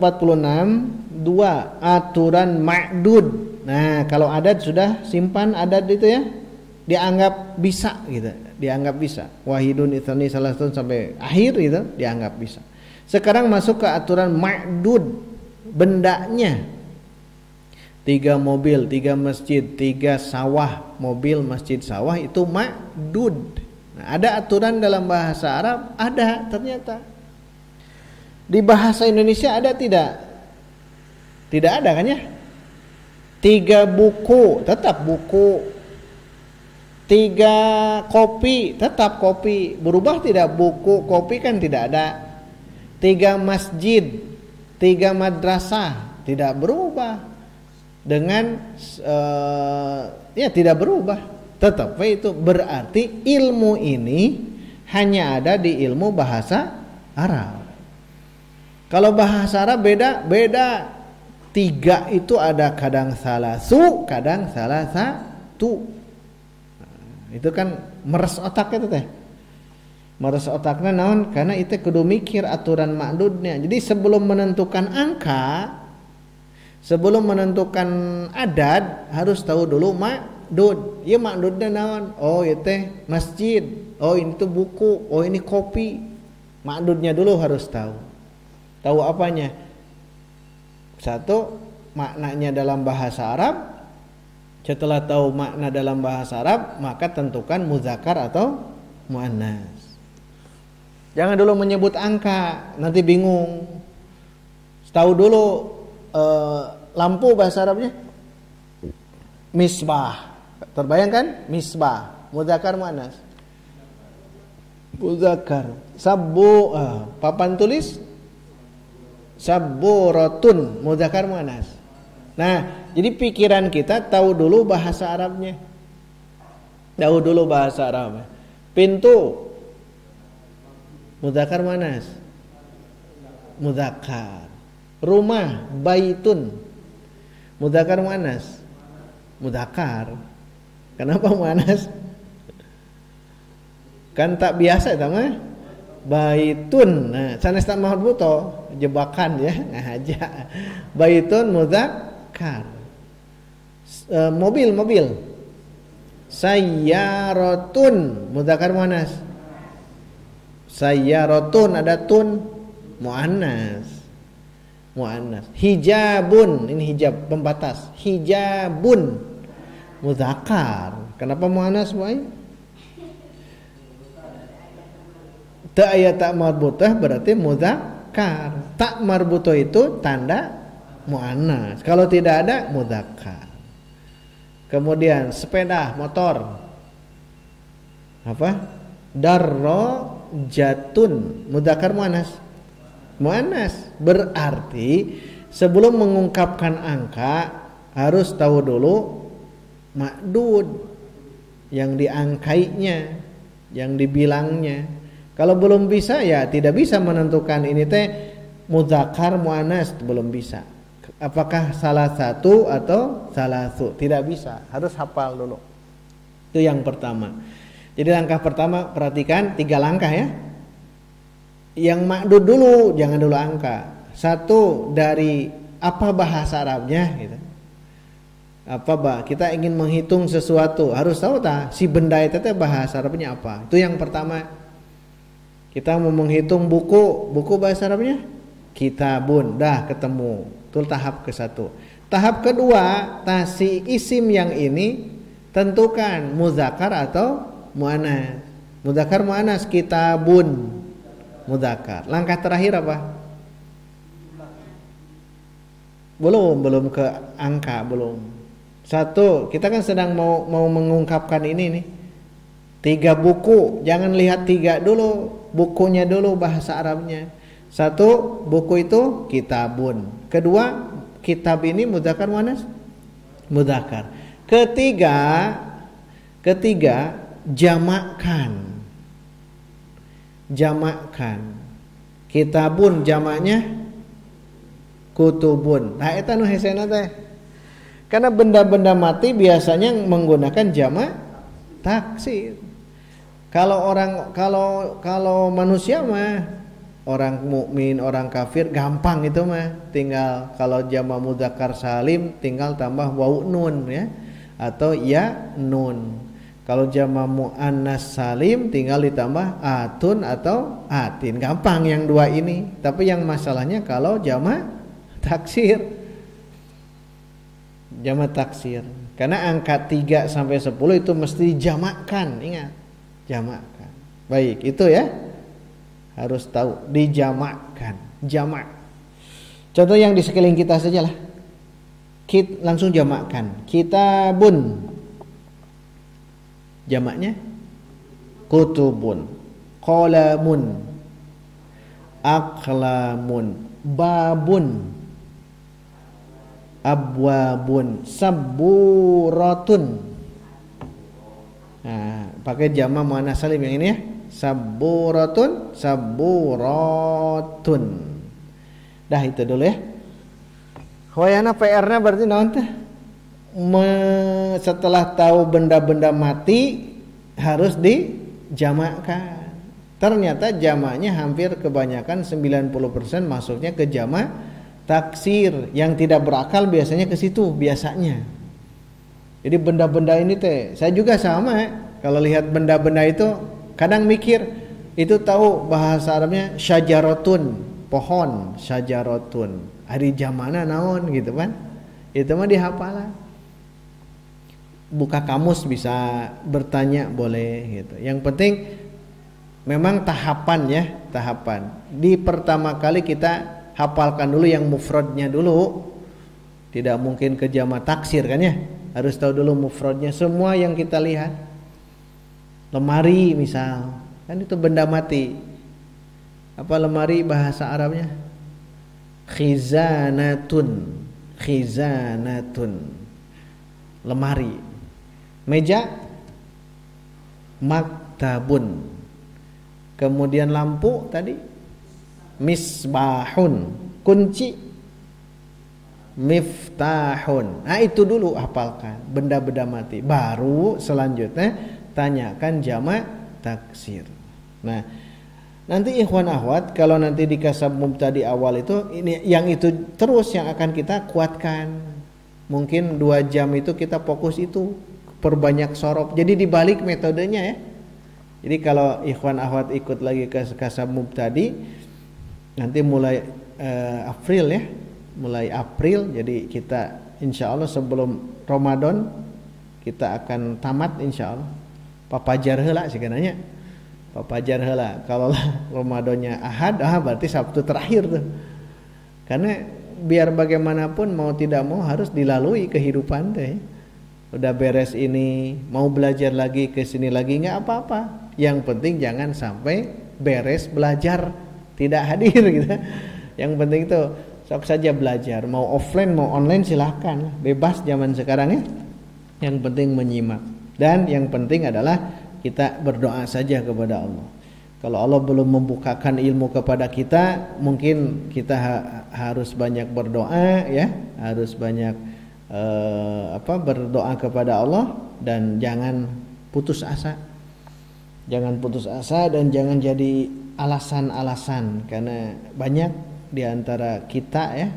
2 aturan ma'dud. Nah, kalau adat sudah simpan adat itu ya, dianggap bisa gitu. Dianggap bisa. Wahidun itsani salasatun sampai akhir itu dianggap bisa. Sekarang masuk ke aturan ma'dud, bendanya. 3 mobil, 3 masjid, 3 sawah, mobil, masjid, sawah itu ma'dud. Nah, ada aturan dalam bahasa Arab, ada ternyata. Di bahasa Indonesia ada tidak? Tidak ada kan ya? 3 buku, tetap buku. 3 kopi, tetap kopi. Berubah tidak? Buku, kopi kan tidak ada. 3 masjid, 3 madrasah, tidak berubah. Dengan ya tidak berubah. Tetap itu berarti ilmu ini hanya ada di ilmu bahasa Arab. Kalau bahasa Arab beda. 3 itu ada kadang salasu, kadang salasatu. Itu kan meres otak itu teh. Meres otaknya naon? Karena itu kudu mikir aturan ma'dudnya. Jadi sebelum menentukan angka, sebelum menentukan adat, harus tahu dulu ma'dud. Ya ma'dudnya naon? Oh itu masjid. Oh ini tuh buku. Oh ini kopi. Ma'dudnya dulu harus tahu. Tahu apanya? 1, maknanya dalam bahasa Arab. Setelah tahu makna dalam bahasa Arab, maka tentukan muzakkar atau muannas. Jangan dulu menyebut angka, nanti bingung. Tahu dulu lampu bahasa Arabnya misbah. Terbayangkan? Misbah, muzakkar muannas. Muzakkar. Sabbu, papan tulis sabburatun, muzakkar muannas. Nah, jadi pikiran kita tahu dulu bahasa Arabnya. Tahu dulu bahasa Arab. Pintu mudzakkar muannas. Mudzakkar. Rumah baitun mudzakkar muannas. Mudzakkar. Kenapa muannas? Kan tak biasa itu mah. Baitun. Nah, sanes tak mahbuto, jebakan ya, aja. Baitun mudzakkar. Mobil. Sayyaratun mudzakkar muannas. Sayyaratun ada tun muannas. Hijabun, ini hijab pembatas. Hijabun mudzakkar. Kenapa muannas, boy? Ta aya tak marbutah berarti mudzakkar. Tak marbutoh itu tanda muannas. Kalau tidak ada mudzakkar. Kemudian sepeda motor apa? Darrajatun mudzakkar muannas. Muannas berarti sebelum mengungkapkan angka harus tahu dulu ma'dud yang diangkainya, yang dibilangnya. Kalau belum bisa ya tidak bisa menentukan ini teh mudzakkar muannas, belum bisa. Apakah salah satu atau salasu? Tidak bisa, harus hafal dulu. Itu yang pertama. Jadi langkah pertama perhatikan 3 langkah ya. Yang ma'dud dulu, jangan dulu angka. Satu dari apa bahasa Arabnya gitu. Kita ingin menghitung sesuatu, harus tahu si benda itu teh bahasa Arabnya apa. Itu yang pertama. Kita mau menghitung buku bahasa Arabnya kitabun, dah ketemu. Itu tahap ke-1. Tahap kedua, si isim yang ini tentukan mudzakkar atau muannas. Mudzakkar muannas, kitabun mudzakkar. Langkah terakhir apa? Belum ke angka, belum. 1, kita kan sedang mau mengungkapkan ini nih. 3 buku, jangan lihat 3 dulu, bukunya dulu bahasa Arabnya. 1 buku itu kitabun. Kedua, kitab ini mudzakkar muannas? Mudzakkar. Ketiga jamakkan. Kitabun jamaknya kutubun. Nah, eta nu hesena teh. Karena benda-benda mati biasanya menggunakan jamak taksir. Kalau manusia mah orang mukmin, orang kafir gampang itu mah. Tinggal kalau jamak mudzakkar salim tinggal tambah waw nun ya atau ya nun. Kalau jamak muannas salim tinggal ditambah atun atau atin. Gampang yang 2 ini. Tapi yang masalahnya kalau jamak taksir. Jamak taksir. Karena angka 3 sampai 10 itu mesti dijamakkan, ingat. Jamakkan. Baik, itu ya. Harus tahu dijamakkan, jamak. Contoh yang di sekeliling kita sajalah. Langsung jamakkan. Kitabun. Jamaknya kutubun. Qalamun. Aqlamun. Babun. Abwabun. Sabburatun. Nah, pakai jamak muannas salim yang ini ya. Sabburatun. Dah itu dulu ya. Hoyana PR-nya berarti naon teh? Setelah tahu benda-benda mati harus dijamakkan. Ternyata jamaknya hampir kebanyakan 90% masuknya ke jamak taksir. Yang tidak berakal biasanya ke situ biasanya. Jadi benda-benda ini teh, saya juga sama. Kalau lihat benda-benda itu kadang mikir itu tahu bahasa Arabnya syajaratun, pohon, syajaratun. Ari jamana naon gitu kan? Itu mah dihafalan. Buka kamus bisa, bertanya boleh gitu. Yang penting memang tahapan ya, tahapan. Di pertama kali kita hafalkan dulu yang mufradnya dulu. Tidak mungkin ke jamak taksir kan ya? Harus tahu dulu mufradnya semua yang kita lihat. Lemari misal, kan itu benda mati. Apa lemari bahasa Arabnya? Khizanatun. Lemari. Meja maktabun. Kemudian lampu tadi misbahun, kunci miftahun. Nah itu dulu hafalkan benda-benda mati. Baru selanjutnya tanyakan jamak taksir. Nah, nanti ikhwan akhwat kalau nanti di kasab mubtadi awal itu ini yang itu terus yang akan kita kuatkan. Mungkin 2 jam itu kita fokus itu, perbanyak sorof. Jadi dibalik metodenya ya. Jadi kalau ikhwan akhwat ikut lagi ke kasab mubtadi nanti mulai April ya. Mulai April, jadi kita insya Allah sebelum Ramadan kita akan tamat insya Allah. Papajar heula sebenarnya. Papajar heula. Kalau Ramadannya Ahad, berarti Sabtu terakhir tuh. Karena biar bagaimanapun mau tidak mau harus dilalui kehidupan teh. Udah beres ini, mau belajar lagi ke sini lagi nggak apa-apa. Yang penting jangan sampai beres belajar tidak hadir gitu. Yang penting itu sok saja belajar, mau offline mau online silahkan, bebas zaman sekarang ya. Yang penting menyimak dan yang penting adalah kita berdoa saja kepada Allah. Kalau Allah belum membukakan ilmu kepada kita, mungkin kita harus banyak berdoa ya, harus banyak berdoa kepada Allah dan jangan putus asa. Jangan putus asa dan jangan jadi alasan-alasan karena banyak di antara kita ya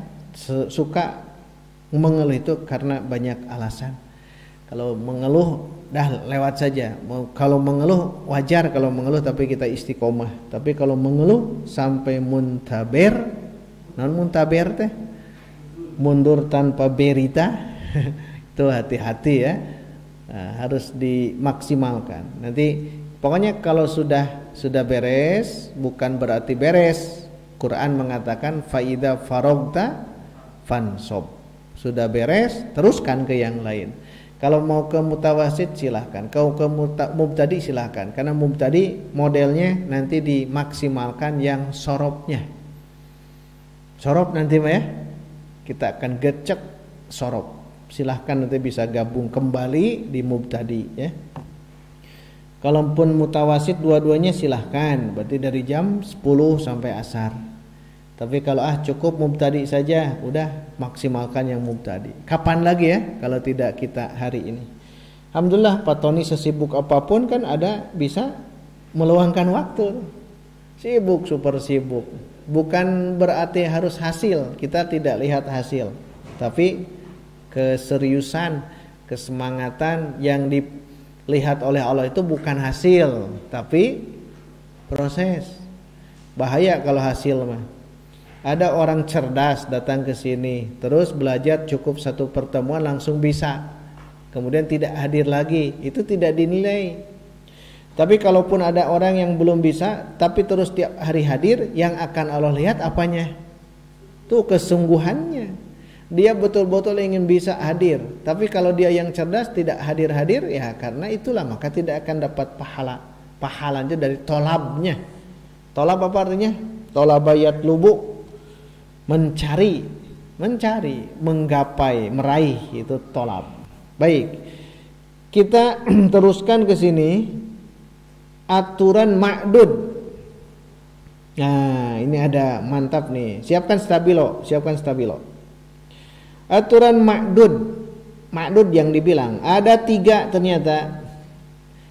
suka mengeluh itu karena banyak alasan. Kalau mengeluh dah lewat saja. Kalau mengeluh wajar kalau mengeluh tapi kita istiqomah. Tapi kalau mengeluh sampai muntaber, non muntaber teh mundur tanpa berita itu hati-hati ya. Nah, harus dimaksimalkan. Nanti pokoknya kalau sudah beres bukan berarti beres. Quran mengatakan faida farogta fansob. Sudah beres, teruskan ke yang lain. Kalau mau ke mutawasid silahkan, kalau ke mubtadi silahkan. Karena mubtadi modelnya nanti dimaksimalkan yang sorobnya. Sorob nanti ya, kita akan gecek sorob. Silahkan nanti bisa gabung kembali di mubtadi ya. Kalaupun mutawasid dua-duanya silahkan, berarti dari jam 10 sampai asar. Tapi kalau cukup mubtadi saja, udah maksimalkan yang mubtadi. Kapan lagi ya kalau tidak kita hari ini? Alhamdulillah Pak Tony sesibuk apapun kan ada bisa meluangkan waktu. Sibuk, super sibuk. Bukan berarti harus hasil, kita tidak lihat hasil. Tapi keseriusan, kesemangatan yang dilihat oleh Allah itu bukan hasil, tapi proses. Bahaya kalau hasil mah. Ada orang cerdas datang ke sini, terus belajar cukup 1 pertemuan langsung bisa. Kemudian tidak hadir lagi, itu tidak dinilai. Tapi kalaupun ada orang yang belum bisa, tapi terus tiap hari hadir, yang akan Allah lihat apanya? Tuh kesungguhannya. Dia betul-betul ingin bisa hadir. Tapi kalau dia yang cerdas tidak hadir-hadir, ya karena itulah maka tidak akan dapat pahala. Pahalanya dari tolabnya. Tolab apa artinya? Tolabayat lubuk. Mencari, menggapai, meraih itu tolab. Baik, kita teruskan ke sini aturan ma'dud. Nah, ini ada mantap nih. Siapkan stabilo. Aturan ma'dud yang dibilang ada 3 ternyata.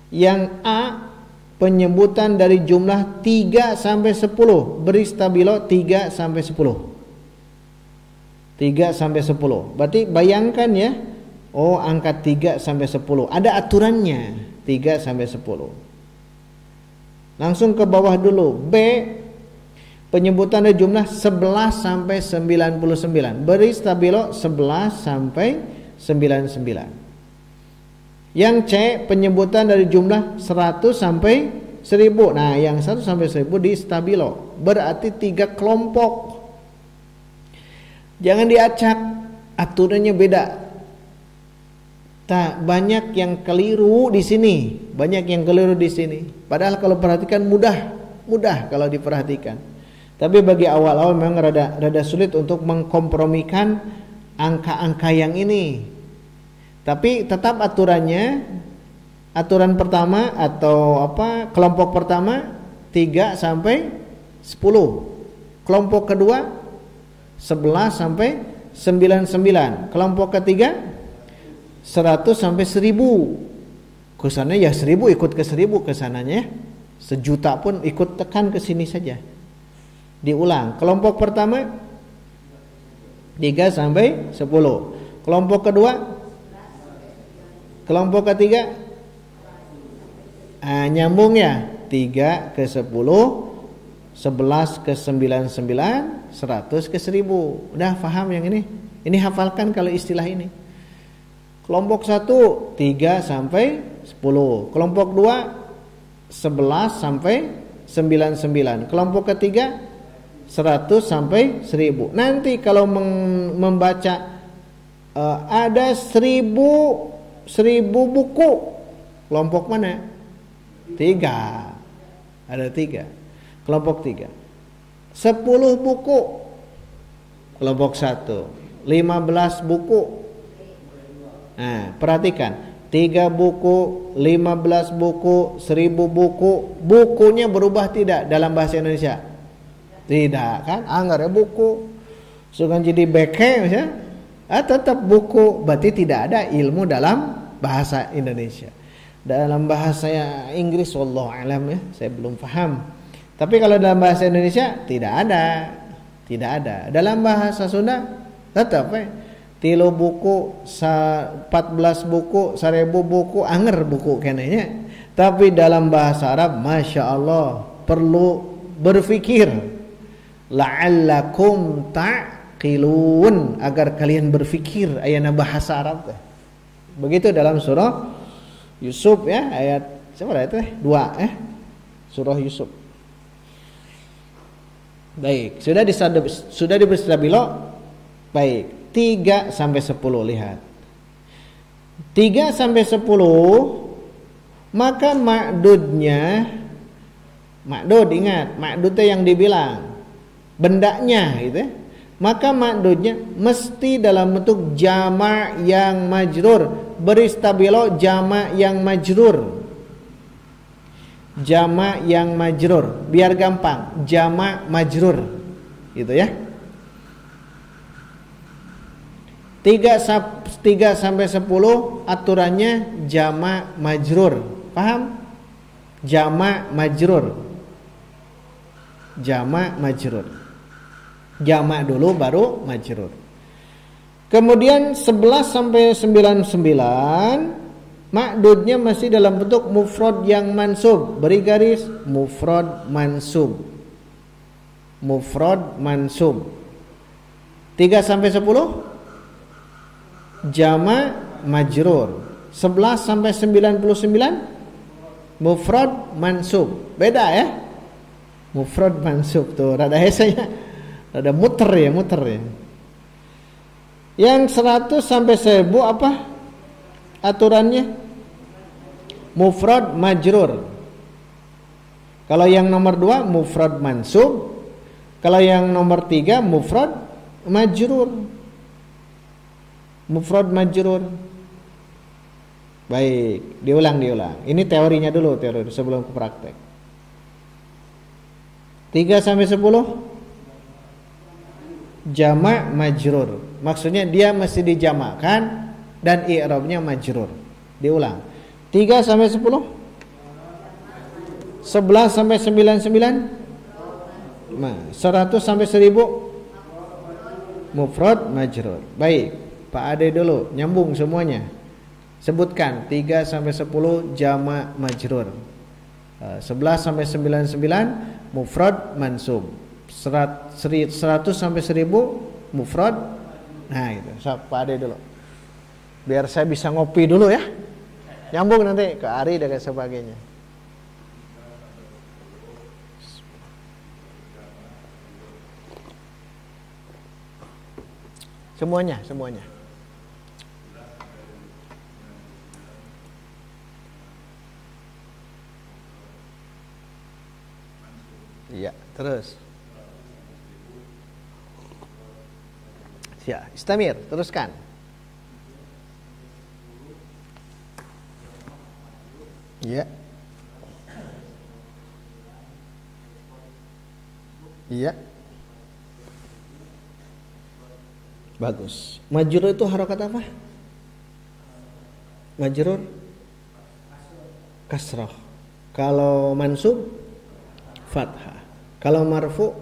Yang A penyebutan dari jumlah 3 sampai 10. Beri stabilo 3 sampai 10. 3 sampai 10. Berarti bayangkan ya. Oh, angka 3 sampai 10. Ada aturannya. 3 sampai 10. Langsung ke bawah dulu. B penyebutan dari jumlah 11 sampai 99. Beri stabilo 11 sampai 99. Yang C penyebutan dari jumlah 100 sampai 1000. Nah, yang 1 sampai 1000 di stabilo. Berarti 3 kelompok. Jangan diacak, aturannya beda. Banyak yang keliru di sini, Padahal kalau perhatikan mudah kalau diperhatikan. Tapi bagi awal-awal memang rada sulit untuk aturan pertama atau kelompok pertama 3 sampai 10. Kelompok kedua 11 sampai 99. Kelompok ketiga 100 sampai 1000. Kesana ya 1000 ikut ke 1000 kesananya, 1.000.000 pun ikut tekan ke sini saja. Diulang. Kelompok pertama 3 sampai 10. Kelompok kedua, kelompok ketiga nyambung ya, 3 ke 10, 11 ke 99, 100 ke 1000. Udah paham yang ini? Ini hafalkan kalau istilah ini. Kelompok 1 3 sampai 10. Kelompok 2 11 sampai 99. Kelompok ketiga 100 sampai 1000. Nanti kalau membaca ada 1000 buku, kelompok mana? 3. Ada 3. Kelompok 3. 10 buku, kelompok 1. 15 buku. Nah, perhatikan, 3 buku, 15 buku, 1000 buku. Bukunya berubah tidak dalam bahasa Indonesia? Tidak kan? Anggar ya buku. Sukan jadi beke ya. Tetap buku. Berarti tidak ada ilmu dalam bahasa Indonesia. Dalam bahasa Inggris wallahu alam ya, saya belum paham. Tapi kalau dalam bahasa Indonesia tidak ada. Tidak ada. Dalam bahasa Sunda tetap 3 buku, 14 buku, 1000 buku, anger buku kenanya. Tapi dalam bahasa Arab, masya Allah, perlu berfikir. La'allakum ta'qilun, agar kalian berfikir ayana bahasa Arab. Begitu dalam surah Yusuf ya, ayat berapa itu? 2 surah Yusuf. Baik, sudah diberi stabilo. Baik. 3 sampai 10 lihat. 3 sampai 10 maka makdudnya, makdud ingat, makdudnya yang dibilang bendanya gitu ya. Maka makdudnya mesti dalam bentuk jama' yang majrur. Beri stabilo jama' yang majrur. Jama' yang majrur, biar gampang, jama' majrur. Gitu ya. 3 sampai 10 aturannya jama' majrur. Paham? Jama' majrur. Jama' majrur. Jama' dulu baru majrur. Kemudian 11 sampai 99 makdudnya masih dalam bentuk mufrad yang mansub. Beri garis mufrad mansub. Mufrad mansub. 3 sampai 10 jama' majrur. 11 sampai 99 mufrad mansub. Beda ya? Mufrad mansub tuh rada hesanya, rada muter ya. Yang 100 sampai 1000 apa aturannya? Mufrad majrur. Kalau yang nomor 2 mufrad mansub. Kalau yang nomor 3 mufrad majrur. Mufrad majrur. Baik, diulang. Ini teorinya dulu, teori sebelum ke praktek. 3 sampai 10 jama' majrur. Maksudnya dia mesti dijamakkan dan i'rabnya majrur. Diulang. 3 sampai 10 11 sampai 99 100 sampai 1000 mufrad majrur. Baik. Pak Ade dulu, nyambung semuanya. Sebutkan 3 sampai 10 jama' majrur. 11 sampai 99 mufrad mansub. 100 sampai 1000 mufrad. Nah, itu. Pak Ade dulu. Biar saya bisa ngopi dulu ya. Nyambung nanti ke Ari dan sebagainya. Semuanya. Iya, terus. Ya, istamir, teruskan. Iya. Iya. Bagus. Majrur itu harokat apa? Majrur kasroh. Kalau mansub fathah. Kalau marfu,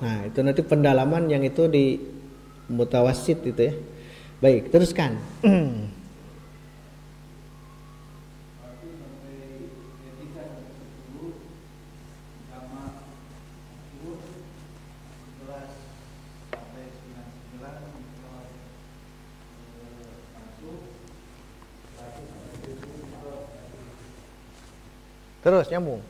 nah itu nanti pendalaman yang itu di mutawassit itu ya. Baik, teruskan. Terus nyambung.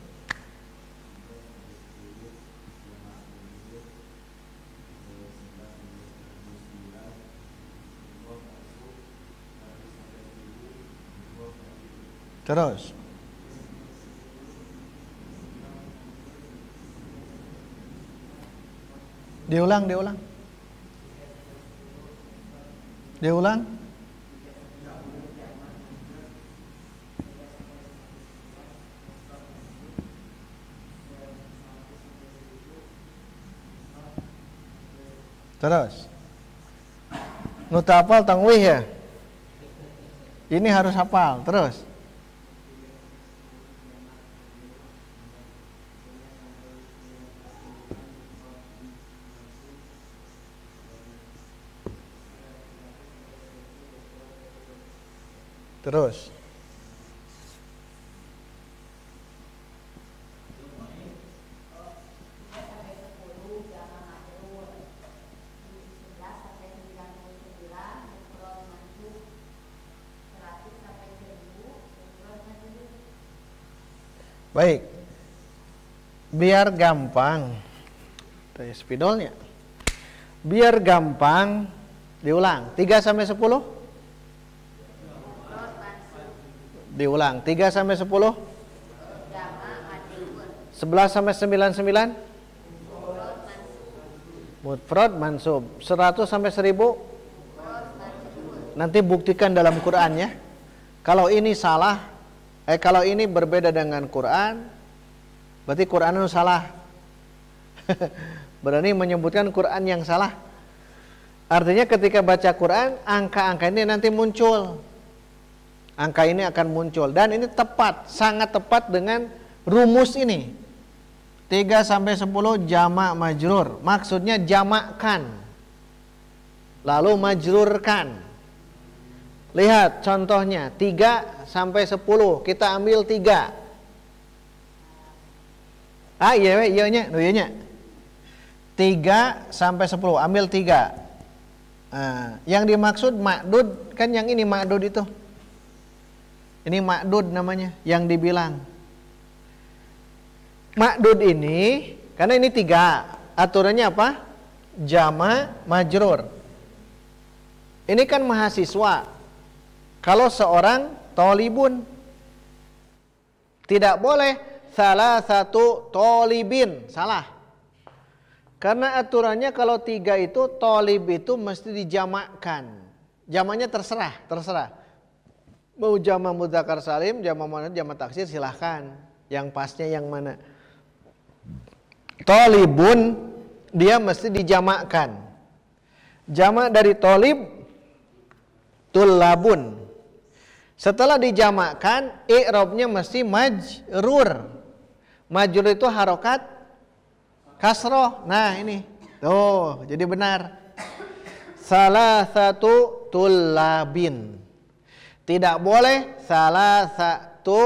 Terus. Diulang. Terus. Nuta hafal tangwih ya. Ini harus hafal. Terus. Terus. Baik. Biar gampang. Spidolnya. Biar gampang diulang. 3 sampai 10? Diulang. 3 sampai 10? 11 sampai 99? Mufrad mansub. 100 sampai 1000? Nanti buktikan dalam Quran ya. Kalau ini salah, kalau ini berbeda dengan Quran, berarti Quran itu salah. Berani menyebutkan Quran yang salah. Artinya ketika baca Quran, angka-angka ini nanti muncul. Angka ini akan muncul. Dan ini tepat, sangat tepat dengan rumus ini. 3 sampai 10 jamak majrur. Maksudnya jamakkan. Lalu majrurkan. Lihat contohnya, 3 sampai 10. Kita ambil 3. Iya. 3 sampai 10, ambil 3. Yang dimaksud ma'dud, kan yang ini ma'dud itu. Ini ma'dud namanya, yang dibilang. Ma'dud ini, karena ini 3. Aturannya apa? Jama majrur. Ini kan mahasiswa. Kalau seorang tolibun, tidak boleh salah satu tolibin, salah. Karena aturannya kalau 3 itu tolib itu mesti dijamakkan. Jamaknya terserah. Mau jamak mudzakkar salim, jamak muannats, jamak taksir silahkan. Yang pasnya yang mana? Tolibun dia mesti dijamakkan. Jamak dari tolib tullabun. Setelah dijamakkan, i'rabnya mesti majrur. Majrur itu harokat kasroh. Nah ini, tuh jadi benar. Salah satu tullabin. Tidak boleh salah satu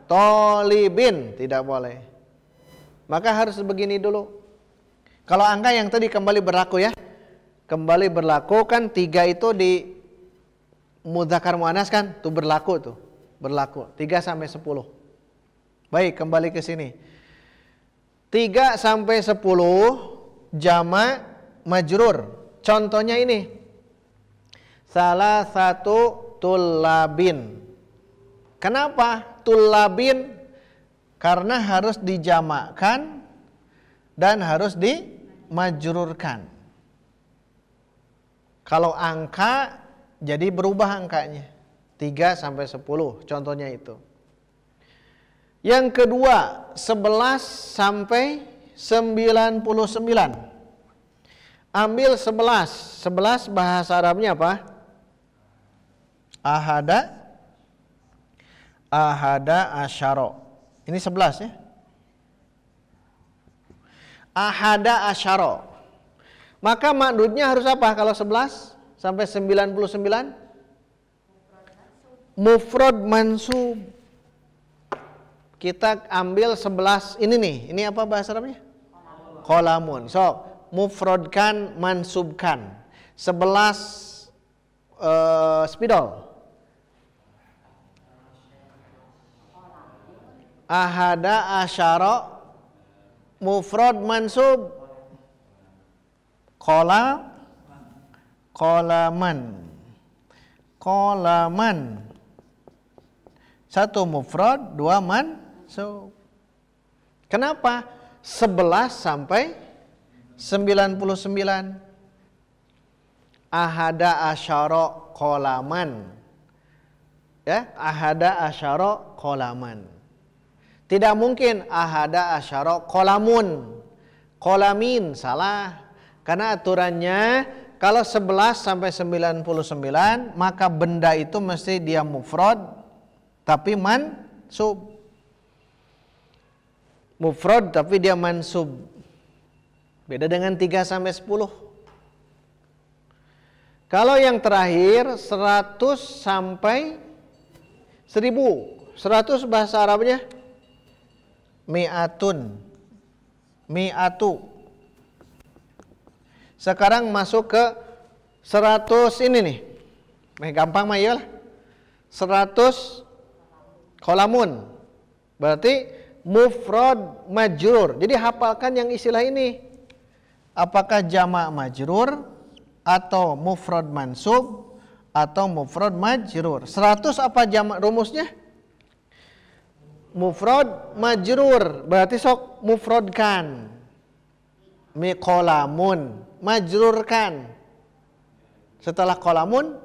tolibin, tidak boleh. Maka harus begini dulu. Kalau angka yang tadi kembali berlaku ya, kembali berlaku kan 3 itu di mudzakkar muannats kan, tuh berlaku 3 sampai 10. Baik, kembali ke sini. 3 sampai 10 jamak majrur. Contohnya ini. Salah satu tullabin. Kenapa tullabin? Karena harus dijamakkan dan harus dimajrurkan. Kalau angka jadi berubah angkanya. 3 sampai 10, contohnya itu. Yang kedua, 11 sampai 99. Ambil 11. 11 bahasa Arabnya apa? Ahada asyara. Ini 11 ya. Ahada asyara. Maka makdudnya harus apa kalau 11 sampai 99? Mufrad mansub. Kita ambil 11 ini nih. Ini apa bahasa Arabnya? Qalamun. So, mufradkan, mansubkan. 11 spidol. Ahada asyara mufrad mansub qalaman. Satu mufrad, dua mansub. Kenapa? 11 sampai 99. Ahada asyara qalaman. Ya, ahada asyara qalaman. Tidak mungkin ahada asyara qalamun. Qalamin, salah. Karena aturannya kalau 11 sampai 99 maka benda itu mesti dia mufrad tapi mansub. Mufrad tapi dia mansub. Beda dengan 3 sampai 10. Kalau yang terakhir 100 sampai 1000. 100 bahasa Arabnya mi'atu. Sekarang masuk ke 100 ini nih. Gampang mah iyalah. 100 qalamun. Berarti mufrad majrur. Jadi hafalkan yang istilah ini. Apakah jamak majrur atau mufrad mansub atau mufrad majrur? 100 apa jamak rumusnya? Mufrad majrur, berarti sok mufradkan. Qalamun, majrurkan. Setelah qalamun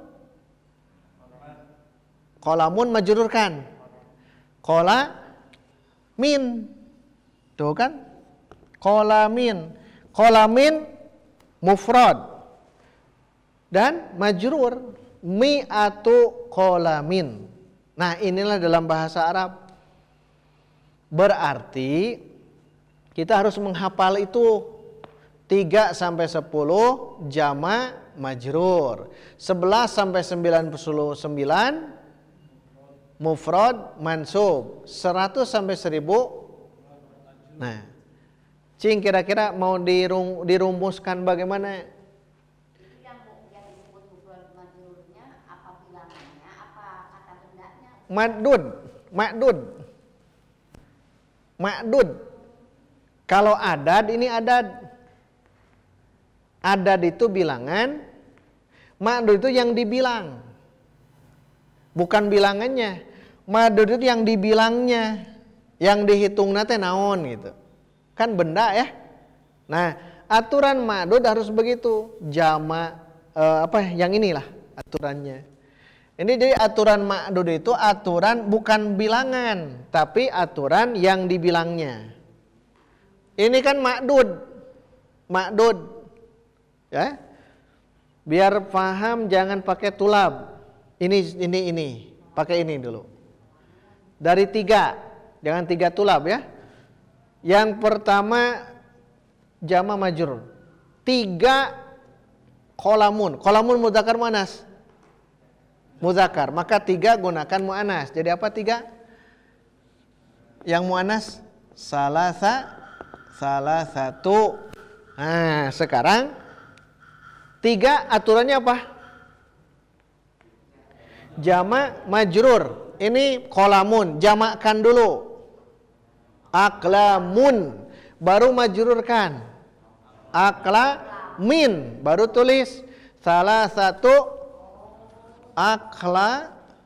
majrurkan. Qalamin. Tuh kan? Qalamin mufrad dan majrur. Mi'atu qalamin. Nah, inilah dalam bahasa Arab. Berarti kita harus menghafal itu 3 sampai 10 jamak majrur. 11 sampai 99 mufrad mansub. 100 sampai 10. Nah, Cing kira-kira mau dirumuskan bagaimana? Yang disebut mufrad majrurnya apa bilangannya, apa kata bendanya? Ma'dud. Kalau adad ini adad. Adad itu bilangan. Ma'dud itu yang dibilang. Bukan bilangannya. Ma'dud itu yang dibilangnya. Yang dihitung nate naon gitu. Kan benda ya. Nah, aturan ma'dud harus begitu. Jama yang inilah aturannya. Ini jadi aturan ma'dud itu aturan bukan bilangan, tapi aturan yang dibilangnya. Ini kan ma'dud. Ya. Biar paham jangan pakai tulab. Ini. Pakai ini dulu. Dari 3. Jangan 3 tulab ya. Yang pertama jama majrur. 3 qalamun. Qalamun mudzakkar muannas. Muzakkar, maka 3 gunakan muannas. Jadi apa 3? Yang muannas salasatu. Nah, sekarang 3 aturannya apa? Jamak majrur. Ini qalamun, jamakkan dulu. Aqlamun, baru majrurkan. Aqlamin, baru tulis. Salasatu aqlamin.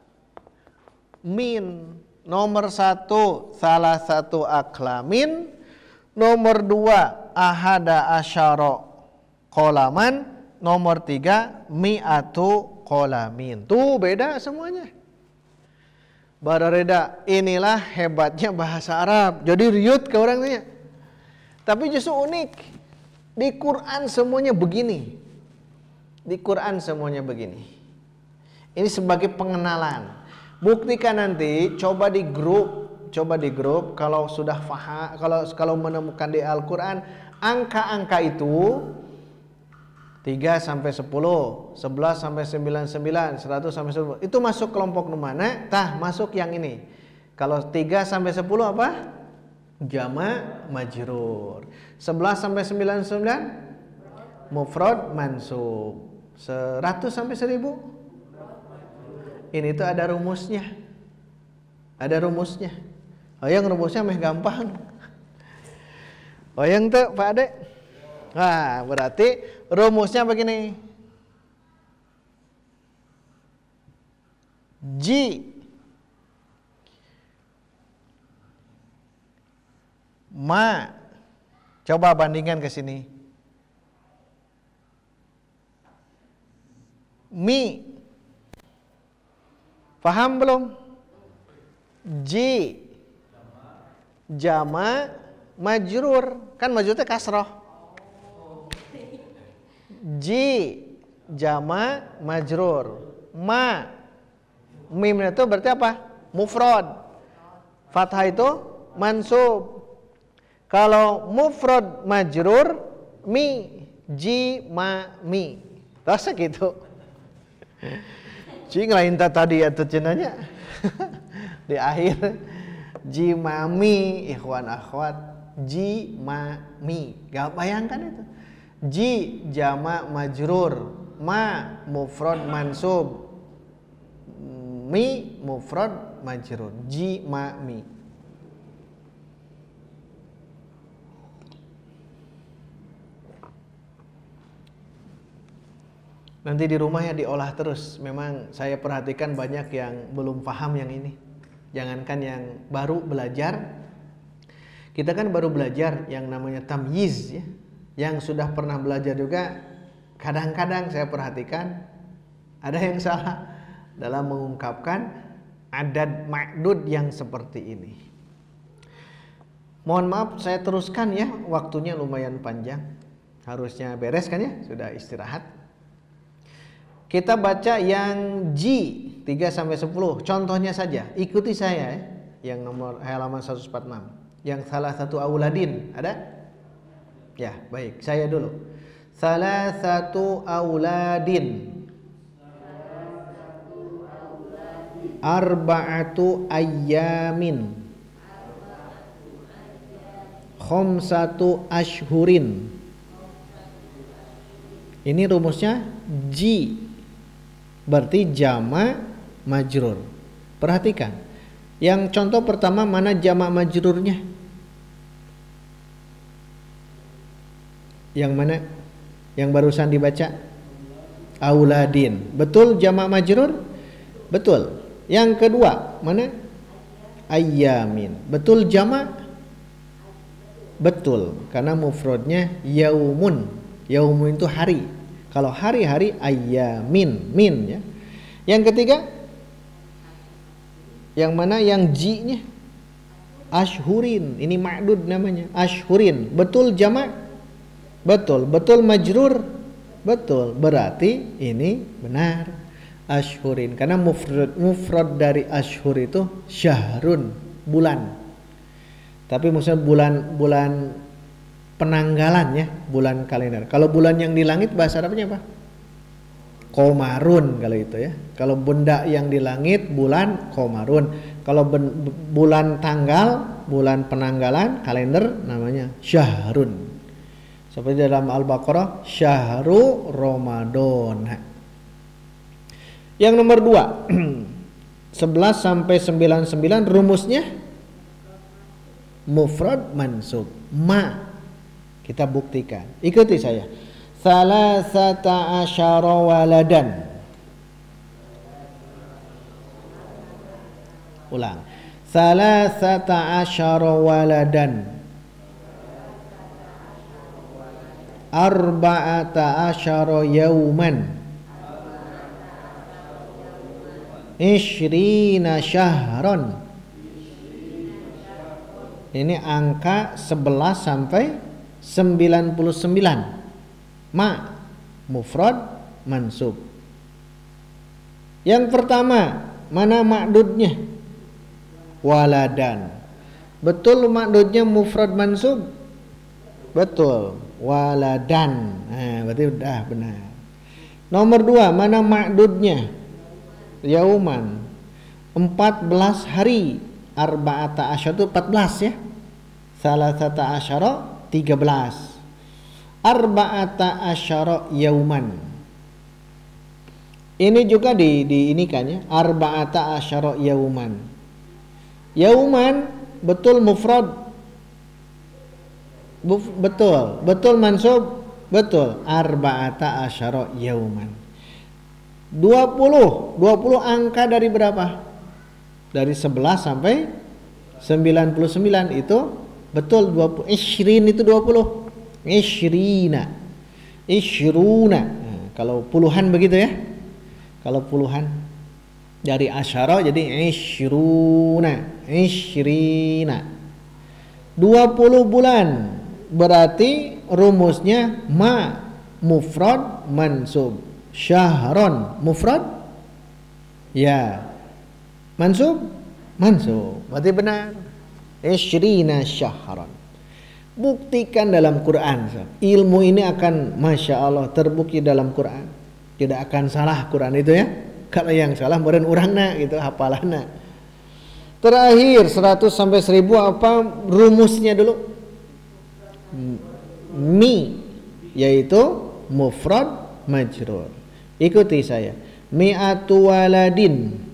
Nomor 1 salasatu aqlamin. Nomor 2 ahada asyara qalaman. Nomor 3 mi'atu qalamin. Tuh beda semuanya. Barareda, inilah hebatnya bahasa Arab. Jadi riut ke orangnya. Tapi justru unik. Di Quran semuanya begini. Di Quran semuanya begini. Ini sebagai pengenalan. Buktikan nanti, coba di grup kalau sudah faham, kalau menemukan di Al-Qur'an angka-angka itu 3 sampai 10, 11 sampai 99, 100 sampai 10. Itu masuk kelompok mana? Tah, masuk yang ini. Kalau 3 sampai 10 apa? Jama' majrur. 11 sampai 99 mufrad mansub. 100 sampai 1000 ini tuh ada rumusnya. Ada rumusnya. Oh, yang rumusnya mah gampang. Oh, yang tuh Pak Ade. Nah, berarti rumusnya begini. Ji ma. Coba bandingkan ke sini. Mi. Paham belum? Ji jama majrur. Kan majrurnya kasroh. Ji jama majrur. Ma mim itu berarti apa? Mufrad. Fathah itu mansub. Kalau mufrad majrur mi ji ma mi. Terus gitu. Cing lain tadi atau cenanya. Di akhir ji mami ikhwan akhwat ji mami. Gak bayangkan itu. Ji jama majrur, ma mufrad mansub, mi mufrad majrur, ji ma mi. Nanti di rumah ya diolah terus. Memang saya perhatikan banyak yang belum paham yang ini. Jangankan yang baru belajar. Kita kan baru belajar yang namanya tamyiz ya. Yang sudah pernah belajar juga kadang-kadang saya perhatikan ada yang salah dalam mengungkapkan adad ma'dud yang seperti ini. Mohon maaf saya teruskan ya, waktunya lumayan panjang. Harusnya beres kan ya, sudah istirahat. Kita baca yang ji 3 sampai 10. Contohnya saja, ikuti saya ya. Yang nomor halaman 146. Yang salah satu auladin ada? Ya, baik. Saya dulu. Salah satu auladin. Arba'atu ayyamin. Khamsatu ashhurin. Ini rumusnya ji. Berarti jama majrur. Perhatikan. Yang contoh pertama mana jama majrurnya? Yang mana? Yang barusan dibaca? Auladin. Betul jama majrur? Betul. Yang kedua mana? Ayyamin. Betul jama? Betul. Karena mufradnya yaumun. Yaumun itu hari. Kalau hari-hari ayyamin, min ya. Yang ketiga yang mana? Yang ji-nya ashhurin. Ini ma'dud namanya. Ashhurin. Betul jama? Betul. Betul majrur? Betul. Berarti ini benar. Ashhurin. Karena mufrad dari ashhur itu syahrun, bulan. Tapi maksudnya bulan penanggalan ya, bulan kalender. Kalau bulan yang di langit bahasa Arabnya apa? Qomarun kalau itu ya. Kalau benda yang di langit bulan qomarun. Kalau bulan tanggal, bulan penanggalan kalender namanya syahrun. Seperti dalam Al-Baqarah syahru Ramadan. Yang nomor 2 11 sampai 99 rumusnya mufrad mansub ma. Kita buktikan. Ikuti saya. Salasata asyara waladan. Ulang. Salasata asyara waladan. Arba'ata asyara yauman. Ishrina syahron. Ini angka 11 sampai 99. Ma mufrad mansub. Yang pertama, mana ma'dudnya? Waladan. Betul ma'dudnya mufrad mansub? Betul, waladan. Nah, berarti udah benar. Nomor 2, mana ma'dudnya? Yauman. 14 hari. Arba'ata asyara itu 14 ya. Salasata asyara 13. Arba'ata asyara yauman. Ini juga di ini kan ya. Arba'ata asyara yauman. Yauman betul mufrad. Betul mansub. Betul. Arba'ata asyara yauman. 20 angka dari berapa? Dari 11 sampai 99 itu betul 20. Ishrin itu 20. Ishrina. Nah, kalau puluhan begitu ya. Kalau puluhan dari asyara jadi ishruna. 20 bulan. Berarti rumusnya ma mufrad mansub. Syahron mufrad ya. Mansub? Mansub. Berarti benar. Ishrina syahran. Buktikan dalam Quran. Ilmu ini akan Masya Allah terbukti dalam Quran. Tidak akan salah Quran itu ya. Kalau yang salah meren urangna gitu, hafalana. Terakhir 100 sampai 1000 apa rumusnya dulu? Mi, yaitu mufrad majrur. Ikuti saya. Mi'atu waladin.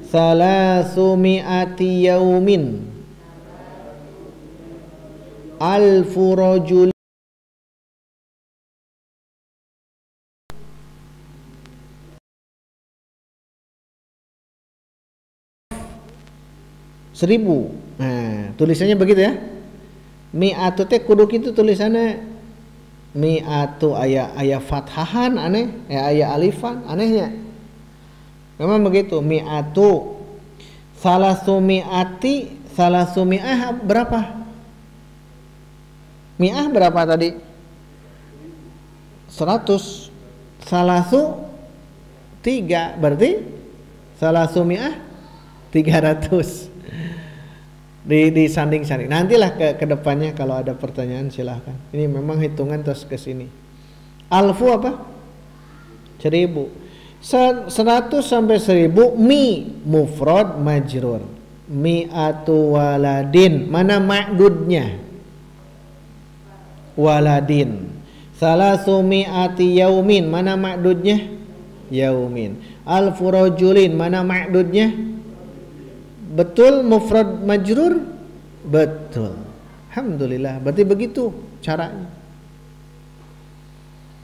Salasu mi'ati yaumin. Alfu rajul. Seribu. Nah, tulisannya begitu ya. Mi'atu teh kudu kitu tulisannya. Mi'atu aya fathahan aneh, aya alifan anehnya. Memang begitu. Mi'atu salasu mi'ah berapa? Mi'ah berapa tadi? 100. Salasu 3 berarti salasu mi'ah 300. Disanding-sanding. Nantilah ke depannya kalau ada pertanyaan silahkan. Ini memang hitungan terus ke sini. Alfu apa? 1000. 100 sampai 1000 mi mufrad majrur. Mi'atu waladin. Mana ma'dudnya? Waladin. Salasu mi'ati yaumin. Mana ma'dudnya? Yaumin. Alfu rajulin. Mana ma'dudnya? Betul mufrad majrur? Betul. Alhamdulillah. Berarti begitu caranya.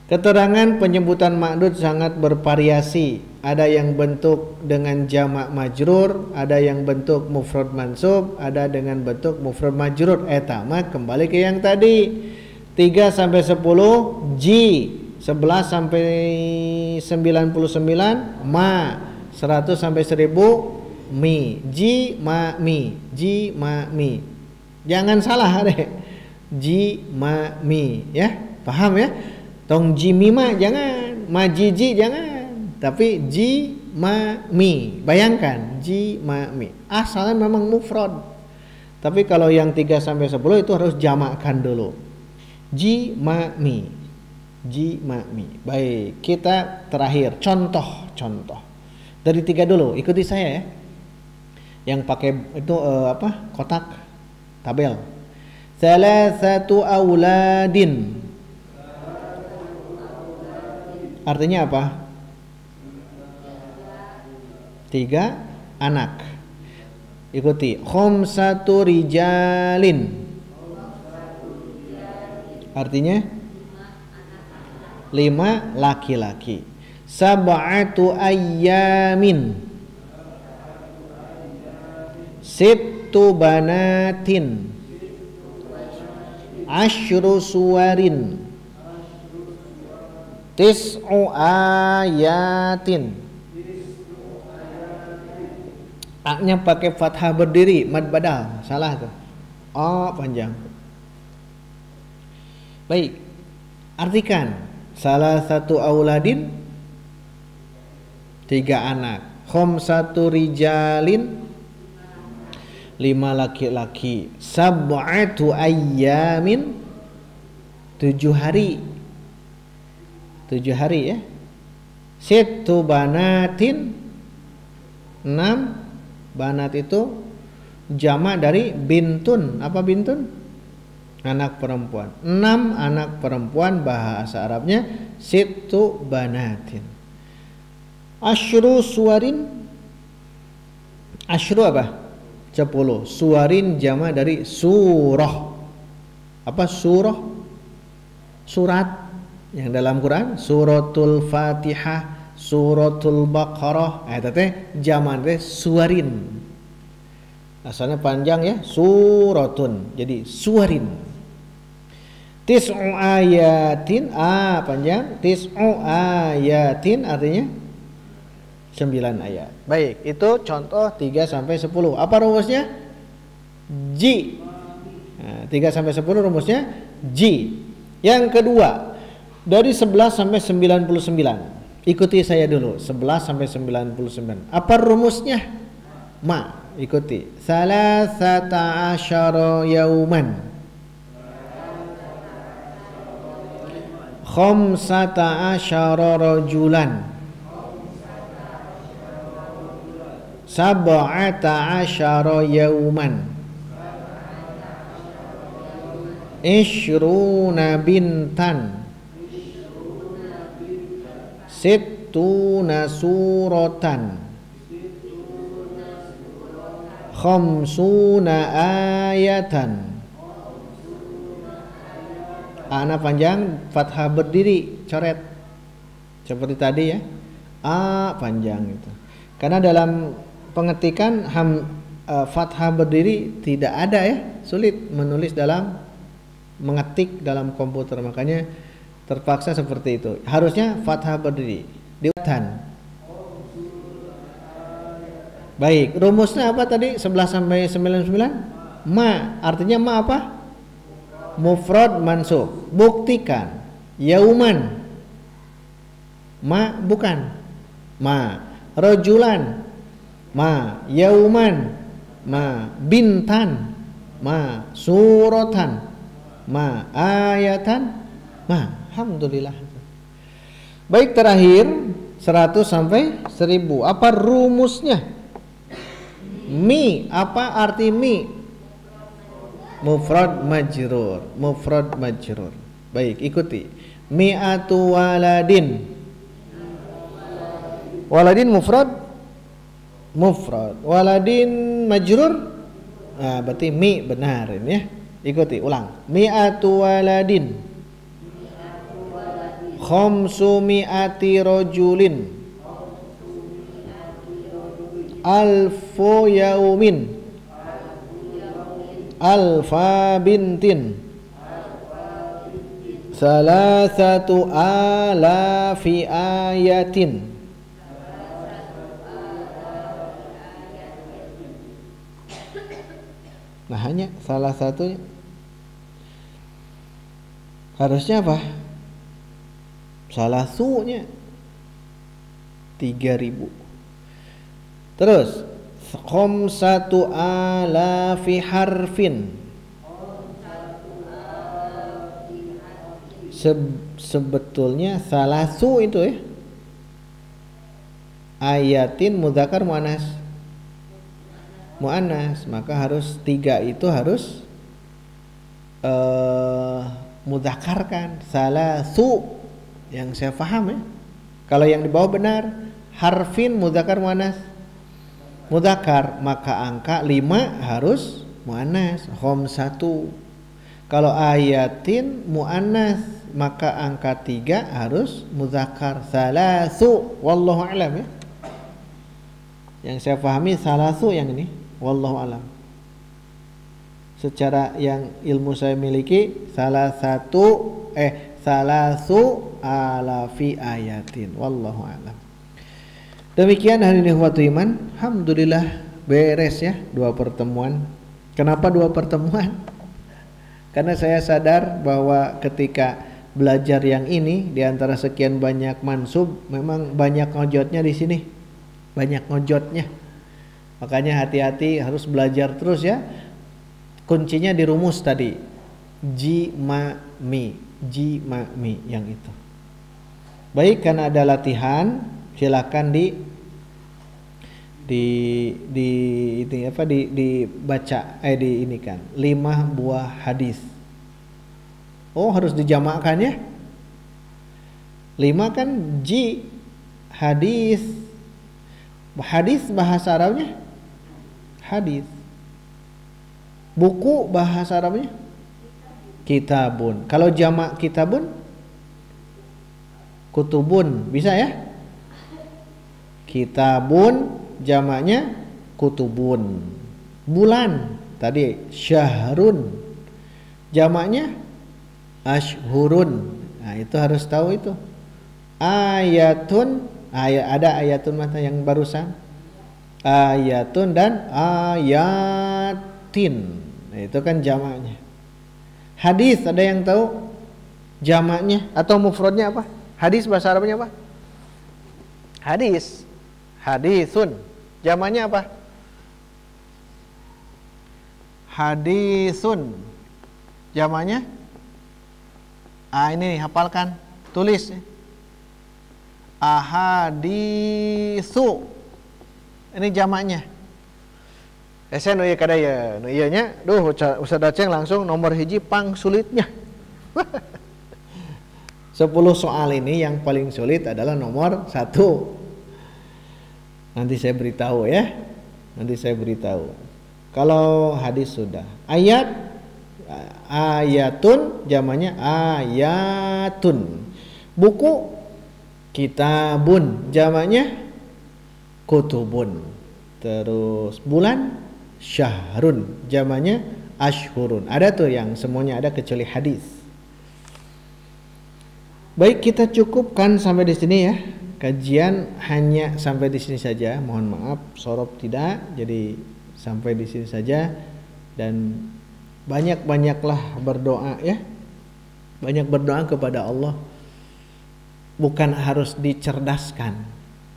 Keterangan penyebutan ma'dud sangat bervariasi. Ada yang bentuk dengan jamak majrur, ada yang bentuk mufrad mansub, ada dengan bentuk mufrad majrur. Etama kembali ke yang tadi. 3 sampai 10 ji, 11 sampai 99 ma, 100 sampai 1000 mi. Ji ma mi, ji ma mi. Jangan salah deh. Ji ma mi ya. Paham ya? Tong jimima jangan, majiji jangan, tapi ji ma mi. Bayangkan ji ma mi. Asalnya memang mufrad. Tapi kalau yang 3 sampai 10 itu harus jamakkan dulu. Ji ma mi. Ji ma mi. Baik, kita terakhir contoh. Dari 3 dulu, ikuti saya ya. Yang pakai itu kotak tabel. Salasatu auladin. Artinya apa? 3 anak. Ikuti. Khamsatu rijalin. Artinya 5 laki-laki. Sab'atu ayyamin. Sittu banatin. Asyru suwarin. Tis'u ayatin. A-nya pakai fathah berdiri, mad badal, salah tuh. A panjang. Baik, artikan salah satu auladin 3 anak, khamsatu rijalin 5 laki-laki, sab'atu ayyamin 7 hari. 7 hari ya. Sittu banatin 6, banat itu jamak dari bintun. Apa bintun? Anak perempuan. 6 anak perempuan, bahasa Arabnya sittu banatin. Asyru suwarin. Asyru apa? 10. Suwarin jamak dari surah. Apa surah? Surat yang dalam Quran, suratul Fatihah, suratul Baqarah. Teh jamak teh suwarin. Asalnya panjang ya, suratun. Jadi suwarin. Tis'u ayatin, panjang. Tis'u ayatin artinya 9 ayat. Baik, itu contoh 3 sampai 10. Apa rumusnya? Ji. 3 sampai 10 rumusnya Ji. Yang kedua, dari 11 sampai 99. Ikuti saya dulu, 11 sampai 99. Apa rumusnya? Ma, ikuti. Salasata asyara yauman. Khamsata asyara rajulan. Sab'ata asyara yauman. Ishruna bintan. Sittuna suratan. Khamsuna ayatan. Ana panjang, fathah berdiri, coret. Seperti tadi ya. A panjang itu. Karena dalam pengetikan fathah berdiri tidak ada ya, sulit menulis dalam mengetik dalam komputer, makanya terpaksa seperti itu. Harusnya fathah berdiri. Diutan. Baik, rumusnya apa tadi? 11 sampai 99? Ma, artinya ma apa? Mufrad mansub. Buktikan. Yauman. Ma bukan. Ma. Rajulan. Ma. Yauman. Ma. Bintan. Ma. Suratan. Ma. Ayatan. Ma. Alhamdulillah. Baik, terakhir 100 sampai 1000. Apa rumusnya? Mi. Apa arti mi? Mufrad majrur. Mufrad majrur. Baik, ikuti. Mi'atu waladin. Waladin mufrad. Mufrad. Waladin majrur. Nah, berarti mi benar ini ya. Ikuti, ulang. Mi'atu waladin. Khamsu mi'ati rajulin. Alfu yaumin. Alfa bintin. Salasatu alafi ayatin. Nah, hanya salah satunya. Harusnya apa? Salah sunya 3000. Terus khamsatu alafi harfin. Sebetulnya salasu itu ya. Ayatin mudzakkar muannas. Muannas, maka harus 3 itu harus mudzakarkan. Salasu yang saya paham ya. Kalau yang di bawah benar, harfin mudzakkar muannas. Mudzakkar, maka angka 5 harus muannas, khamsatu. Kalau ayatin muannas, maka angka 3 harus mudzakkar, salasu. Wallahu a'lam ya. Yang saya pahami salasu yang ini, wallahu a'lam. Secara yang ilmu saya miliki, salasu alafi ayatin, wallahu a'lam. Demikian hari ini ikhwatu iman, alhamdulillah beres ya 2 pertemuan. Kenapa 2 pertemuan? Karena saya sadar bahwa ketika belajar yang ini di antara sekian banyak mansub memang banyak ngojotnya di sini. Banyak ngojotnya. Makanya hati-hati harus belajar terus ya. Kuncinya di rumus tadi. Ji ma mi yang itu. Baik, karena ada latihan, silakan dibaca ini kan 5 buah hadis. Oh, harus dijamakkan ya. 5 kan ji hadis. Hadis bahasa Arabnya hadis. Buku bahasa Arabnya kitabun. Kalau jamak kitabun kutubun, bisa ya? Kitabun jamaknya kutubun. Bulan tadi syahrun, jamaknya ashhurun. Nah, itu harus tahu itu. Ayatun, ada ayatun mata yang barusan. Ayatun dan ayatin. Nah, itu kan jamaknya. Hadis ada yang tahu jamaknya atau mufradnya apa? Hadis bahasa Arabnya apa? Hadis. Hadisun. Jamaknya apa? Hadisun. Jamaknya? Ini nih, hafalkan. Tulis. Ahadisu. Ini jamaknya. Saya nu ieu kada ya, nu ieu nya, Ustaz Aceng langsung nomor hiji pang sulitnya. 10 soal ini yang paling sulit adalah nomor 1. Nanti saya beritahu ya. Kalau hadis sudah. Ayatun jamaknya ayatun. Buku kitabun jamaknya kutubun. Terus bulan syahrun jamaknya ashhurun. Ada tuh yang semuanya ada kecuali hadis. Baik, kita cukupkan sampai di sini ya. Kajian hanya sampai di sini saja. Mohon maaf sorop tidak. Jadi sampai di sini saja dan banyak-banyaklah berdoa ya. Banyak berdoa kepada Allah. Bukan harus dicerdaskan,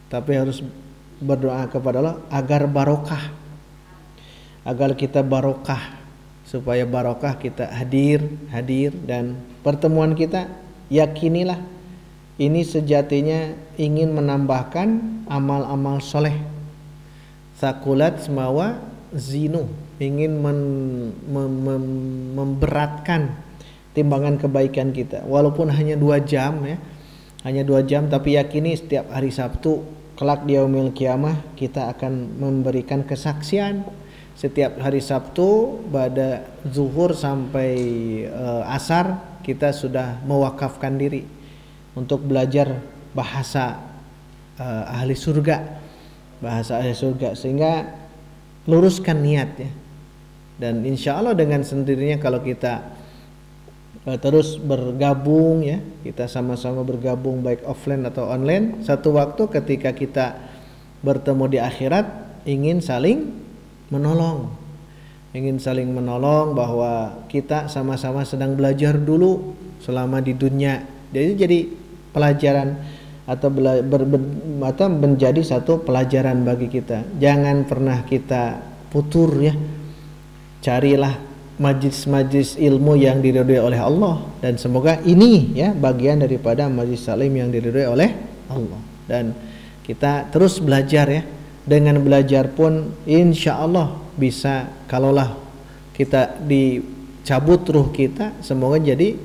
tapi harus berdoa kepada Allah agar barokah. Agar kita barokah, supaya barokah kita hadir dan pertemuan kita yakinilah ini sejatinya ingin menambahkan amal-amal soleh. Sakulat semawa zinu, ingin memberatkan timbangan kebaikan kita walaupun hanya 2 jam ya, hanya 2 jam, tapi yakini setiap hari Sabtu kelak di yaumil kiamah kita akan memberikan kesaksian. Setiap hari Sabtu pada zuhur sampai asar kita sudah mewakafkan diri untuk belajar bahasa ahli surga, sehingga luruskan niat ya. Dan insya Allah dengan sendirinya kalau kita terus bergabung ya, kita sama-sama bergabung baik offline atau online, satu waktu ketika kita bertemu di akhirat ingin saling menolong bahwa kita sama-sama sedang belajar dulu selama di dunia. Jadi pelajaran atau menjadi satu pelajaran bagi kita. Jangan pernah kita putur ya. Carilah majlis-majlis ilmu yang diridhoi oleh Allah, dan semoga ini ya bagian daripada majlis salim yang diridhoi oleh Allah. Dan kita terus belajar ya. Dengan belajar pun insya Allah bisa, kalaulah kita dicabut ruh kita, semoga jadi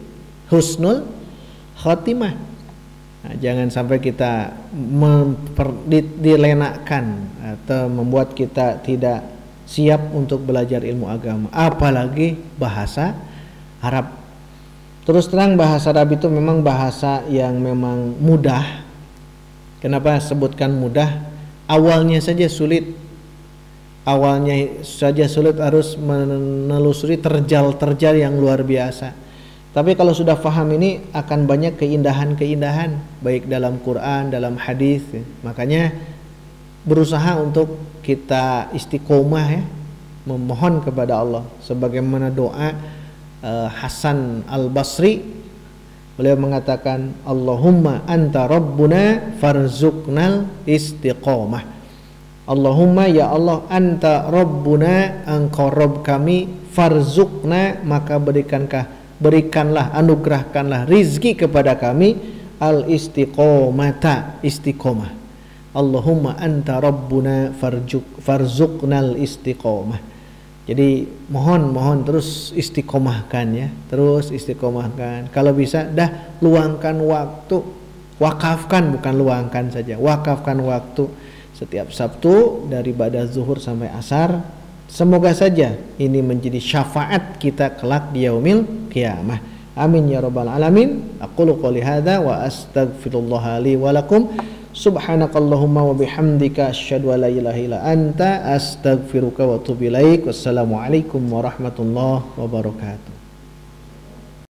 husnul khotimah. Nah, jangan sampai kita dilenakkan atau membuat kita tidak siap untuk belajar ilmu agama, apalagi bahasa Arab. Terus terang bahasa Arab itu memang bahasa yang memang mudah. Kenapa sebutkan mudah? Awalnya saja sulit, harus menelusuri terjal-terjal yang luar biasa. Tapi kalau sudah paham ini akan banyak keindahan-keindahan baik dalam Quran, dalam hadis. Makanya berusaha untuk kita istiqomah ya, memohon kepada Allah sebagaimana doa Hasan Al-Basri. Beliau mengatakan, Allahumma anta rabbuna farzuqnal istiqomah. Allahumma ya Allah, anta rabbuna, engkau Rabb kami, farzuqna, maka berikanlah, anugerahkanlah rizki kepada kami, al istiqomata, istiqomah. Allahumma anta rabbuna farzuqnal istiqomah. Jadi mohon terus istiqomahkan ya, terus istiqomahkan. Kalau bisa dah luangkan waktu, wakafkan, bukan luangkan saja, wakafkan waktu setiap Sabtu dari ibadah zuhur sampai asar. Semoga saja ini menjadi syafaat kita kelak di yaumil qiyamah. Amin ya rabbal alamin. Aqulu qouli hadza wa astaghfirullah li wa lakum. Subhanakallahumma wa bihamdika asyhadu an la ilaha illa anta astaghfiruka wa atubu ilaik. Wassalamualaikum warahmatullahi wabarakatuh.